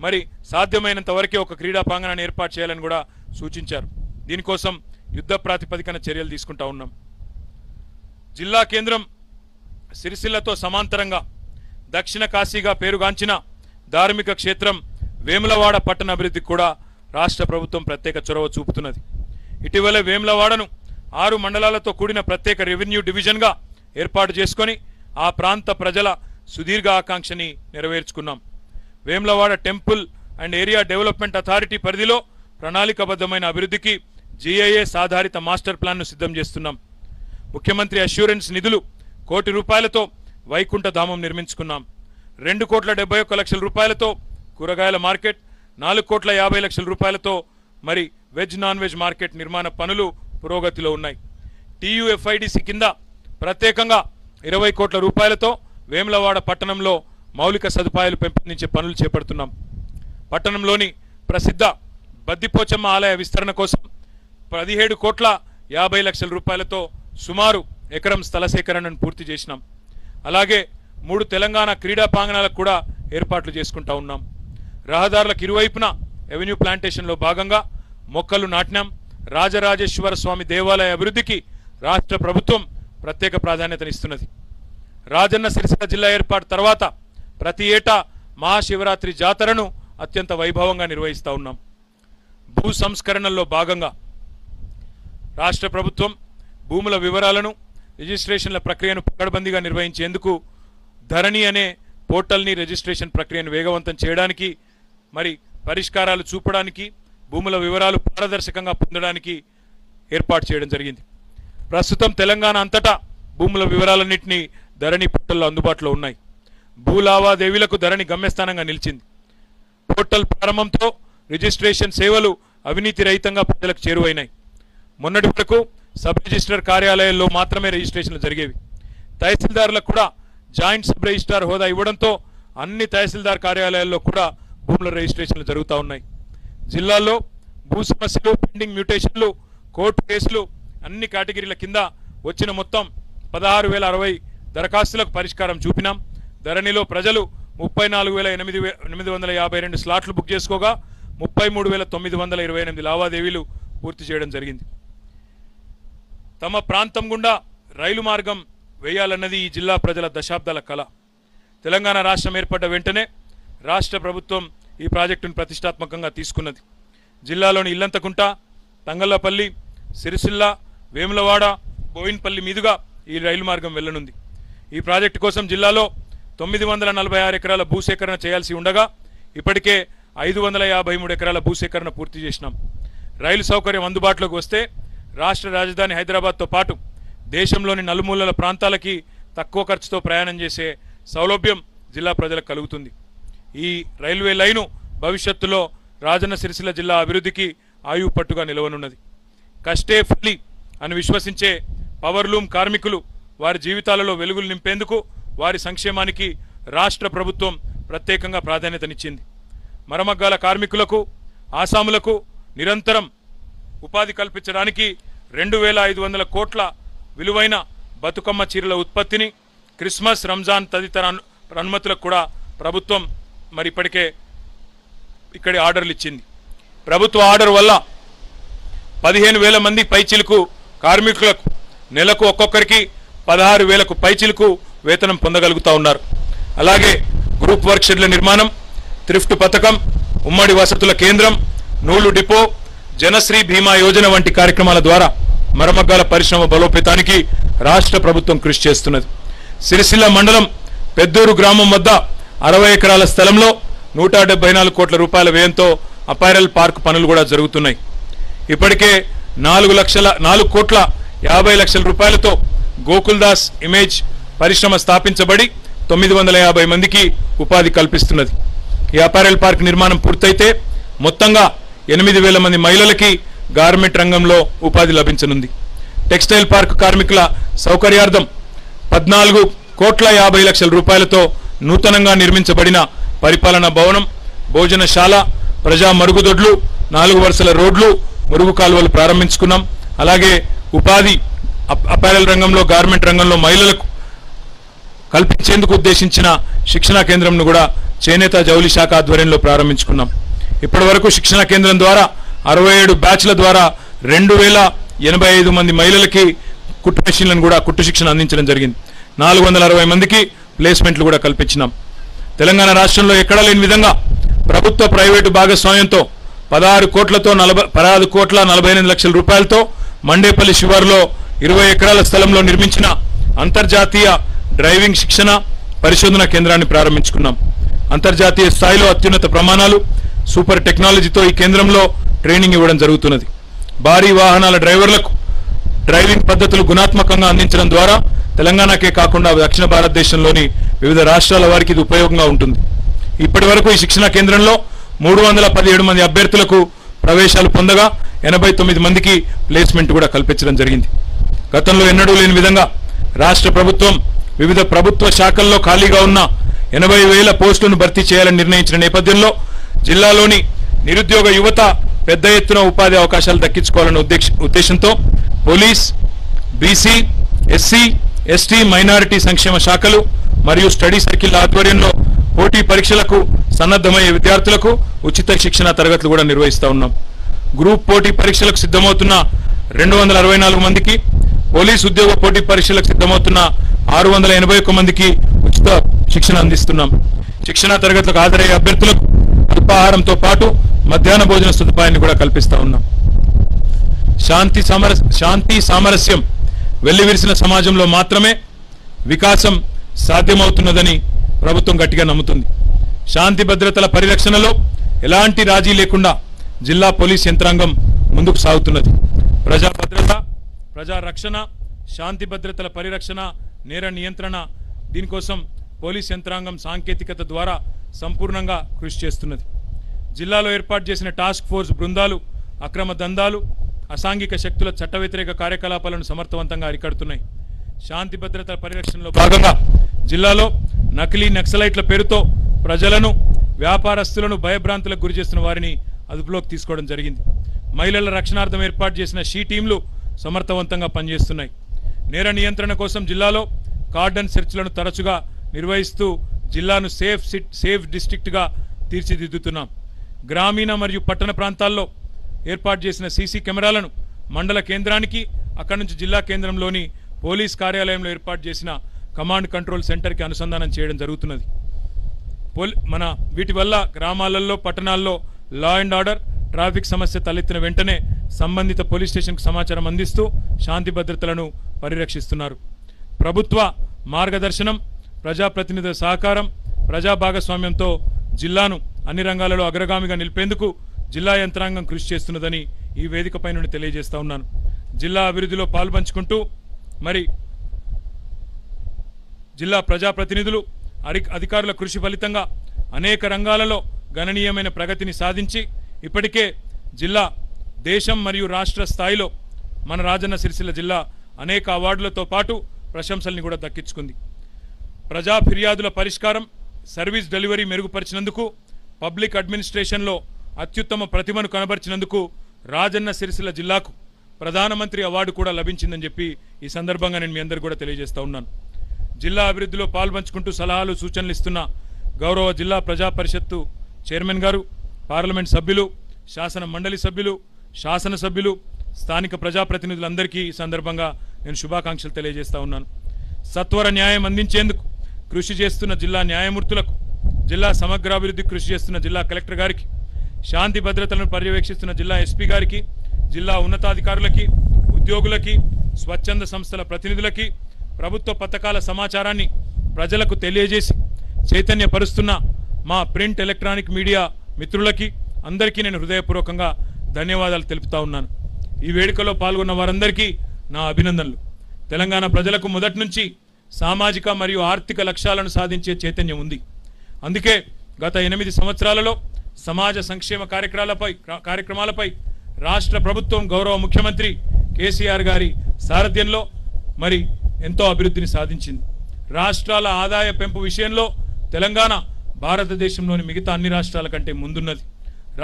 మరి సాధ్యమైనంత వరకే ఒక క్రీడా ప్రాంగణాన్ని ఏర్పాటు చేయాలని కూడా సూచించారు. దీనికోసం యుద్ధ ప్రాతిపదికన చర్యలు తీసుకుంటా ఉన్నాం. జిల్లా కేంద్రం సిరిసిల్లతో సమాంతరంగా దక్షిణ కాశీగా పేరుగాంచిన ధార్మిక క్షేత్రం వేములవాడ పట్టణ అభివృద్ధికి కూడా రాష్ట్ర ప్రభుత్వం ప్రత్యేక చొరవ చూపుతున్నది. ఇటీవలే వేములవాడను 6 మండలాలతో కూడిన ప్రత్యేక రెవెన్యూ డివిజన్గా ఏర్పాటు చేసుకొని ఆ ప్రాంత ప్రజల సుదీర్ఘ ఆకాంక్షని నెరవేర్చుకున్నాం. Vemulawada temple and area development authority పరిధిలో ప్రణాళికాబద్ధమైన అభివృద్ధికి GIS ఆధారిత మాస్టర్ ప్లాన్ను సిద్ధం చేస్తున్నాం. ముఖ్యమంత్రి అష్యూరెన్స్ నిధులు 1 కోటి రూపాయలతో వైకుంఠ ధామం నిర్మించుకున్నాం. 2,71,00,00,000 రూపాయలతో కూరగాయల మార్కెట్, 4,50,00,000 రూపాయలతో మరి వెజ్ నాన్ వెజ్ మార్కెట్ నిర్మాణ పనులు పురోగతిలో ఉన్నాయి. TUFIDC కింద ప్రత్యేకంగా 20 కోట్ల రూపాయలతో వేములవాడ పట్టణంలో మౌలిక సదుపాయాలు పెంపొందించే పనులు చేపడుతున్నాం. పట్టణంలోని ప్రసిద్ధ బద్దిపోచమ్మ ఆలయ విస్తరణ కోసం 17,50,00,000 రూపాయలతో సుమారు ఎకరం స్థల సేకరణను పూర్తి చేసినాం. అలాగే 3 తెలంగాణ క్రీడా ప్రాంగణాలకు కూడా ఏర్పాట్లు చేసుకుంటా ఉన్నాం. రహదారులకు ఇరువైపున ఎవెన్యూ ప్లాంటేషన్లో భాగంగా మొక్కలు నాటినాం. రాజరాజేశ్వర స్వామి దేవాలయ అభివృద్ధికి రాష్ట్ర ప్రభుత్వం ప్రత్యేక ప్రాధాన్యతనిస్తున్నది. రాజన్న సిరిసిల్ల జిల్లా ఏర్పాటు తర్వాత ప్రతి ఏటా మహాశివరాత్రి జాతరను అత్యంత వైభవంగా నిర్వహిస్తూ ఉన్నాం. భూ సంస్కరణల్లో భాగంగా రాష్ట్ర ప్రభుత్వం భూముల వివరాలను, రిజిస్ట్రేషన్ల ప్రక్రియను పకడ్బందీగా నిర్వహించేందుకు ధరణి అనే పోర్టల్ని రిజిస్ట్రేషన్ ప్రక్రియను వేగవంతం చేయడానికి, మరి పరిష్కారాలు చూపడానికి, భూముల వివరాలు పారదర్శకంగా పొందడానికి ఏర్పాటు చేయడం జరిగింది. ప్రస్తుతం తెలంగాణ అంతటా భూముల వివరాలన్నింటినీ ధరణి పోర్టల్లో అందుబాటులో ఉన్నాయి. భూ లావాదేవీలకు ధరణి గమ్యస్థానంగా నిలిచింది. పోర్టల్ ప్రారంభంతో రిజిస్ట్రేషన్ సేవలు అవినీతి రహితంగా ప్రజలకు చేరువైనాయి. మొన్నటి వరకు సబ్ రిజిస్ట్రార్ కార్యాలయాల్లో మాత్రమే రిజిస్ట్రేషన్లు జరిగేవి. తహసీల్దారులకు కూడా జాయింట్ సబ్ రిజిస్ట్రార్ హోదా ఇవ్వడంతో అన్ని తహసీల్దార్ కార్యాలయాల్లో కూడా భూముల రిజిస్ట్రేషన్లు జరుగుతూ ఉన్నాయి. జిల్లాల్లో భూ సమస్యలు, పెండింగ్ మ్యూటేషన్లు, కోర్టు కేసులు అన్ని కేటగిరీల కింద వచ్చిన మొత్తం 16,060 దరఖాస్తులకు పరిష్కారం చూపినాం. ధరణిలో ప్రజలు 34,852 స్లాట్లు బుక్ చేసుకోగా 33,928 లావాదేవీలు పూర్తి చేయడం జరిగింది. తమ ప్రాంతం గుండా రైలు మార్గం వేయాలన్నది ఈ జిల్లా ప్రజల దశాబ్దాల కళ. తెలంగాణ రాష్ట్రం ఏర్పడ్డ వెంటనే రాష్ట్ర ప్రభుత్వం ఈ ప్రాజెక్టును ప్రతిష్టాత్మకంగా తీసుకున్నది. జిల్లాలోని ఇల్లంతకుంట, తంగళ్లపల్లి, సిరిసిల్ల, వేములవాడ, బోయిన్పల్లి మీదుగా ఈ రైలు మార్గం వెళ్లనుంది. ఈ ప్రాజెక్టు కోసం జిల్లాలో 946 ఎకరాల భూసేకరణ చేయాల్సి ఉండగా ఇప్పటికే 553 ఎకరాల భూసేకరణ పూర్తి చేసినాం. రైలు సౌకర్యం అందుబాటులోకి వస్తే రాష్ట్ర రాజధాని హైదరాబాద్తో పాటు దేశంలోని నలుమూలల ప్రాంతాలకి తక్కువ ఖర్చుతో ప్రయాణం చేసే సౌలభ్యం జిల్లా ప్రజలకు కలుగుతుంది. ఈ రైల్వే లైను భవిష్యత్తులో రాజన్న సిరిసిల్ల జిల్లా అభివృద్ధికి ఆయువు పట్టుగా నిలవనున్నది. కష్టే ఫలి అని విశ్వసించే పవర్లూమ్ కార్మికులు వారి జీవితాలలో వెలుగులు నింపేందుకు, వారి సంక్షేమానికి రాష్ట్ర ప్రభుత్వం ప్రత్యేకంగా ప్రాధాన్యతనిచ్చింది. మరమగ్గాల కార్మికులకు, ఆసాములకు నిరంతరం ఉపాధి కల్పించడానికి 2,500 కోట్ల విలువైన బతుకమ్మ చీరల ఉత్పత్తిని, క్రిస్మస్, రంజాన్ తదితర అనుమతులకు కూడా ప్రభుత్వం మరి ఇప్పటికే ఇక్కడి ఆర్డర్లు ఇచ్చింది. ప్రభుత్వ ఆర్డర్ వల్ల 15,000 మంది పైచిలకు కార్మికులకు నెలకు ఒక్కొక్కరికి 16,000కు పైచిలకు వేతనం పొందగలుగుతా ఉన్నారు. అలాగే గ్రూప్ వర్క్ షెడ్ల నిర్మాణం, థ్రిఫ్ట్ పథకం, ఉమ్మడి వసతుల కేంద్రం, నూలు డిపో, జనశ్రీ బీమా యోజన వంటి కార్యక్రమాల ద్వారా మరమగ్గాల పరిశ్రమ బలోపేతానికి రాష్ట్ర ప్రభుత్వం కృషి చేస్తున్నది. సిరిసిల్ల మండలం పెద్దూరు గ్రామం వద్ద 60 ఎకరాల స్థలంలో 174 కోట్ల రూపాయల వ్యయంతో అపైరల్ పార్క్ పనులు కూడా జరుగుతున్నాయి. ఇప్పటికే 4 కోట్ల 50 లక్షల రూపాయలతో గోకుల్దాస్ ఇమేజ్ పరిశ్రమ స్థాపించబడి 950 మందికి ఉపాధి కల్పిస్తున్నది. ఈ అపైరల్ పార్క్ నిర్మాణం పూర్తయితే మొత్తంగా 8,000 మంది మహిళలకి గార్మెంట్ రంగంలో ఉపాధి లభించనుంది. టెక్స్టైల్ పార్క్ కార్మికుల సౌకర్యార్థం 14 కోట్ల 50 లక్షల రూపాయలతో నూతనంగా నిర్మించబడిన పరిపాలనా భవనం, భోజనశాల, ప్రజా మరుగుదొడ్లు, 4 వరుసల రోడ్లు, మురుగు కాలువలు ప్రారంభించుకున్నాం. అలాగే ఉపాధి అపైరల్ రంగంలో, గార్మెంట్ రంగంలో మహిళలకు కల్పించేందుకు ఉద్దేశించిన శిక్షణా కేంద్రంను కూడా చేనేత జౌలి శాఖ ఆధ్వర్యంలో ప్రారంభించుకున్నాం. ఇప్పటి వరకు శిక్షణా కేంద్రం ద్వారా 67 బ్యాచ్ల ద్వారా 2,085 మంది మహిళలకి కుట్టు మెషిన్లను కూడా కుట్టు శిక్షణ అందించడం జరిగింది. 460 మందికి ప్లేస్మెంట్లు కూడా కల్పించినాం. తెలంగాణ రాష్ట్రంలో ఎక్కడా లేని విధంగా ప్రభుత్వ ప్రైవేటు భాగస్వామ్యంతో 16 కోట్ల 48 లక్షల రూపాయలతో మండేపల్లి శివారులో 20 ఎకరాల స్థలంలో నిర్మించిన అంతర్జాతీయ డ్రైవింగ్ శిక్షణ పరిశోధన కేంద్రాన్ని ప్రారంభించుకున్నాం. అంతర్జాతీయ స్థాయిలో అత్యున్నత ప్రమాణాలు, సూపర్ టెక్నాలజీతో ఈ కేంద్రంలో ట్రైనింగ్ ఇవ్వడం జరుగుతున్నది. భారీ వాహనాల డ్రైవర్లకు డ్రైవింగ్ పద్ధతులు గుణాత్మకంగా అందించడం ద్వారా తెలంగాణకే కాకుండా దక్షిణ భారతదేశంలోని వివిధ రాష్ట్రాల వారికి ఇది ఉపయోగంగా ఉంటుంది. ఇప్పటి వరకు ఈ శిక్షణా కేంద్రంలో 317 మంది అభ్యర్థులకు ప్రవేశాలు పొందగా 89 మందికి ప్లేస్మెంట్ కూడా కల్పించడం జరిగింది. గతంలో ఎన్నడూ లేని విధంగా రాష్ట్ర ప్రభుత్వం వివిధ ప్రభుత్వ శాఖల్లో ఖాళీగా ఉన్న 80,000 పోస్టులను భర్తీ చేయాలని నిర్ణయించిన నేపథ్యంలో జిల్లాలోని నిరుద్యోగ యువత పెద్ద ఎత్తున ఉపాధి అవకాశాలు దక్కించుకోవాలనే ఉద్దేశంతో police, BC, SC, ST, minority సంక్షేమ శాఖలు మరియు స్టడీ సర్కిల్ ఆధ్వర్యంలో పోటీ పరీక్షలకు సన్నద్ధమయ్యే విద్యార్థులకు ఉచిత శిక్షణ తరగతులు కూడా నిర్వహిస్తూ ఉన్నాం. గ్రూప్ పోటీ పరీక్షలకు సిద్ధమవుతున్న 264 మందికి, పోలీస్ ఉద్యోగ పోటీ పరీక్షలకు సిద్ధమవుతున్న 681 మందికి ఉచిత శిక్షణ అందిస్తున్నాం. శిక్షణా తరగతులకు హాజరయ్యే అభ్యర్థులకు అల్పాహారంతో పాటు మధ్యాహ్న భోజన సదుపాయాన్ని కూడా కల్పిస్తా ఉన్నాం. శాంతి సామరస్యం వెల్లివిరిసిన సమాజంలో మాత్రమే వికాసం సాధ్యమవుతున్నదని ప్రభుత్వం గట్టిగా నమ్ముతుంది. శాంతి భద్రతల పరిరక్షణలో ఎలాంటి రాజీ లేకుండా జిల్లా పోలీస్ యంత్రాంగం ముందుకు సాగుతున్నది. ప్రజా భద్రత, ప్రజా రక్షణ, శాంతి భద్రతల పరిరక్షణ, నేర నియంత్రణ, దీనికోసం పోలీస్ యంత్రాంగం సాంకేతికత ద్వారా సంపూర్ణంగా కృషి చేస్తున్నది. జిల్లాలో ఏర్పాటు చేసిన టాస్క్ ఫోర్స్ బృందాలు అక్రమ దందాలు, అసాంఘిక శక్తుల చట్ట వ్యతిరేక కార్యకలాపాలను సమర్థవంతంగా అరికడుతున్నాయి. శాంతి భద్రతల పరిరక్షణలో భాగంగా జిల్లాలో నకిలీ నక్సలైట్ల పేరుతో ప్రజలను, వ్యాపారస్తులను భయభ్రాంతులకు గురి చేస్తున్న వారిని అదుపులోకి తీసుకోవడం జరిగింది. మహిళల రక్షణార్థం ఏర్పాటు చేసిన షీ టీంలు సమర్థవంతంగా పనిచేస్తున్నాయి. నేర నియంత్రణ కోసం జిల్లాలో కార్డన్ సెర్చ్లను తరచుగా నిర్వహిస్తూ జిల్లాను సేఫ్ డిస్ట్రిక్ట్గా తీర్చిదిద్దుతున్నాం. గ్రామీణ మరియు పట్టణ ప్రాంతాల్లో ఏర్పాటు చేసిన సీసీ కెమెరాలను మండల కేంద్రానికి, అక్కడి నుంచి జిల్లా కేంద్రంలోని పోలీస్ కార్యాలయంలో ఏర్పాటు చేసిన కమాండ్ కంట్రోల్ సెంటర్కి అనుసంధానం చేయడం జరుగుతున్నది. వీటి వల్ల గ్రామాలలో, పట్టణాల్లో లా అండ్ ఆర్డర్, ట్రాఫిక్ సమస్య తలెత్తిన వెంటనే సంబంధిత పోలీస్ స్టేషన్కు సమాచారం అందిస్తూ శాంతి భద్రతలను పరిరక్షిస్తున్నారు. ప్రభుత్వ మార్గదర్శనం, ప్రజాప్రతినిధుల సహకారం, ప్రజా భాగస్వామ్యంతో జిల్లాను అన్ని రంగాలలో అగ్రగామిగా నిలిపేందుకు జిల్లా యంత్రాంగం కృషి చేస్తున్నదని ఈ వేదికపై నుండి తెలియజేస్తా ఉన్నాను. జిల్లా అభివృద్ధిలో పాల్పంచుకుంటూ మరి జిల్లా ప్రజాప్రతినిధులు, అధికారుల కృషి ఫలితంగా అనేక రంగాలలో గణనీయమైన ప్రగతిని సాధించి ఇప్పటికే జిల్లా దేశం మరియు రాష్ట్ర స్థాయిలో మన రాజన్న సిరిసిల్ల జిల్లా అనేక అవార్డులతో పాటు ప్రశంసల్ని కూడా దక్కించుకుంది. ప్రజా ఫిర్యాదుల పరిష్కారం, సర్వీస్ డెలివరీ మెరుగుపరిచినందుకు, పబ్లిక్ అడ్మినిస్ట్రేషన్లో అత్యుత్తమ ప్రతిభను కనబరిచినందుకు రాజన్న సిరిసిల్ల జిల్లాకు ప్రధానమంత్రి అవార్డు కూడా లభించిందని చెప్పి ఈ సందర్భంగా నేను మీ అందరికీ కూడా తెలియజేస్తా ఉన్నాను. జిల్లా అభివృద్ధిలో పాల్పంచుకుంటూ సలహాలు సూచనలు ఇస్తున్న గౌరవ జిల్లా ప్రజా పరిషత్తు చైర్మన్ గారు, పార్లమెంట్ సభ్యులు, శాసన మండలి సభ్యులు, శాసనసభ్యులు, స్థానిక ప్రజాప్రతినిధులందరికీ ఈ సందర్భంగా నేను శుభాకాంక్షలు తెలియజేస్తా ఉన్నాను. సత్వర న్యాయం అందించేందుకు కృషి చేస్తున్న జిల్లా న్యాయమూర్తులకు, జిల్లా సమగ్రాభివృద్ధికి కృషి చేస్తున్న జిల్లా కలెక్టర్ గారికి, శాంతి భద్రతలను పర్యవేక్షిస్తున్న జిల్లా ఎస్పీ గారికి, జిల్లా ఉన్నతాధికారులకి, ఉద్యోగులకి, స్వచ్ఛంద సంస్థల ప్రతినిధులకి, ప్రభుత్వ పథకాల సమాచారాన్ని ప్రజలకు తెలియజేసి చైతన్యపరుస్తున్న మా ప్రింట్ ఎలక్ట్రానిక్ మీడియా మిత్రులకి అందరికీ నేను హృదయపూర్వకంగా ధన్యవాదాలు తెలుపుతా ఉన్నాను. ఈ వేడుకలో పాల్గొన్న వారందరికీ నా అభినందనలు. తెలంగాణ ప్రజలకు మొదటి నుంచి సామాజిక మరియు ఆర్థిక లక్ష్యాలను సాధించే చైతన్యం ఉంది. అందుకే గత 8 సంవత్సరాలలో సమాజ సంక్షేమ కార్యక్రమాలపై రాష్ట్ర ప్రభుత్వం గౌరవ ముఖ్యమంత్రి కేసీఆర్ గారి సారథ్యంలో మరి ఎంతో అభివృద్ధిని సాధించింది. రాష్ట్రాల ఆదాయ పెంపు విషయంలో తెలంగాణ భారతదేశంలోని మిగతా అన్ని రాష్ట్రాల కంటే ముందున్నది.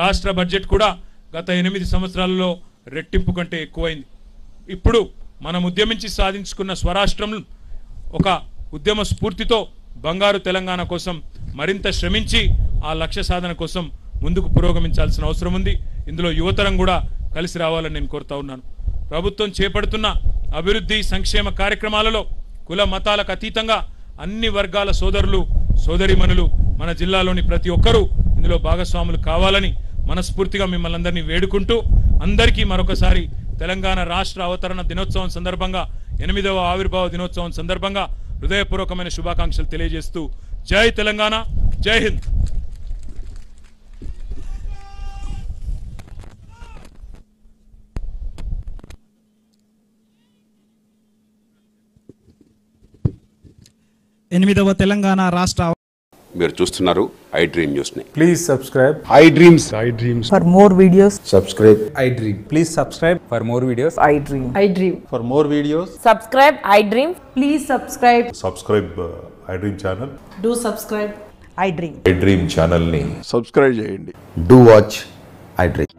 రాష్ట్ర బడ్జెట్ కూడా గత 8 సంవత్సరాలలో రెట్టింపు కంటే ఎక్కువైంది. ఇప్పుడు మనం ఉద్యమించి సాధించుకున్న స్వరాష్ట్రం ఒక ఉద్యమ స్ఫూర్తితో బంగారు తెలంగాణ కోసం మరింత శ్రమించి ఆ లక్ష్య సాధన కోసం ముందుకు పురోగమించాల్సిన అవసరం ఉంది. ఇందులో యువతరం కూడా కలిసి రావాలని నేను కోరుతా ఉన్నాను. ప్రభుత్వం చేపడుతున్న అభివృద్ధి సంక్షేమ కార్యక్రమాలలో కుల మతాలకు అతీతంగా అన్ని వర్గాల సోదరులు సోదరీమణులు మన జిల్లాలోని ప్రతి ఒక్కరూ ఇందులో భాగస్వాములు కావాలని మనస్ఫూర్తిగా మిమ్మల్ని అందరినీ వేడుకుంటూ అందరికీ మరొకసారి తెలంగాణ రాష్ట్ర అవతరణ దినోత్సవం సందర్భంగా 8వ ఆవిర్భావ దినోత్సవం సందర్భంగా హృదయపూర్వకమైన శుభాకాంక్షలు తెలియజేస్తూ జై తెలంగాణ, జై హింద్. ఎనిమిదవ తెలంగాణ రాష్ట్ర మీరు చూస్తున్నారు ఐ డ్రీమ్ న్యూస్ ని. Please subscribe I dreams For more videos, subscribe I Dream. Please subscribe for more videos. I dream. I dream. For more videos, Subscribe, I dream. Please subscribe. Subscribe I dream channel. Do subscribe. I dream. I dream ఛానల్ని subscribe చేయండి. Do watch I dream.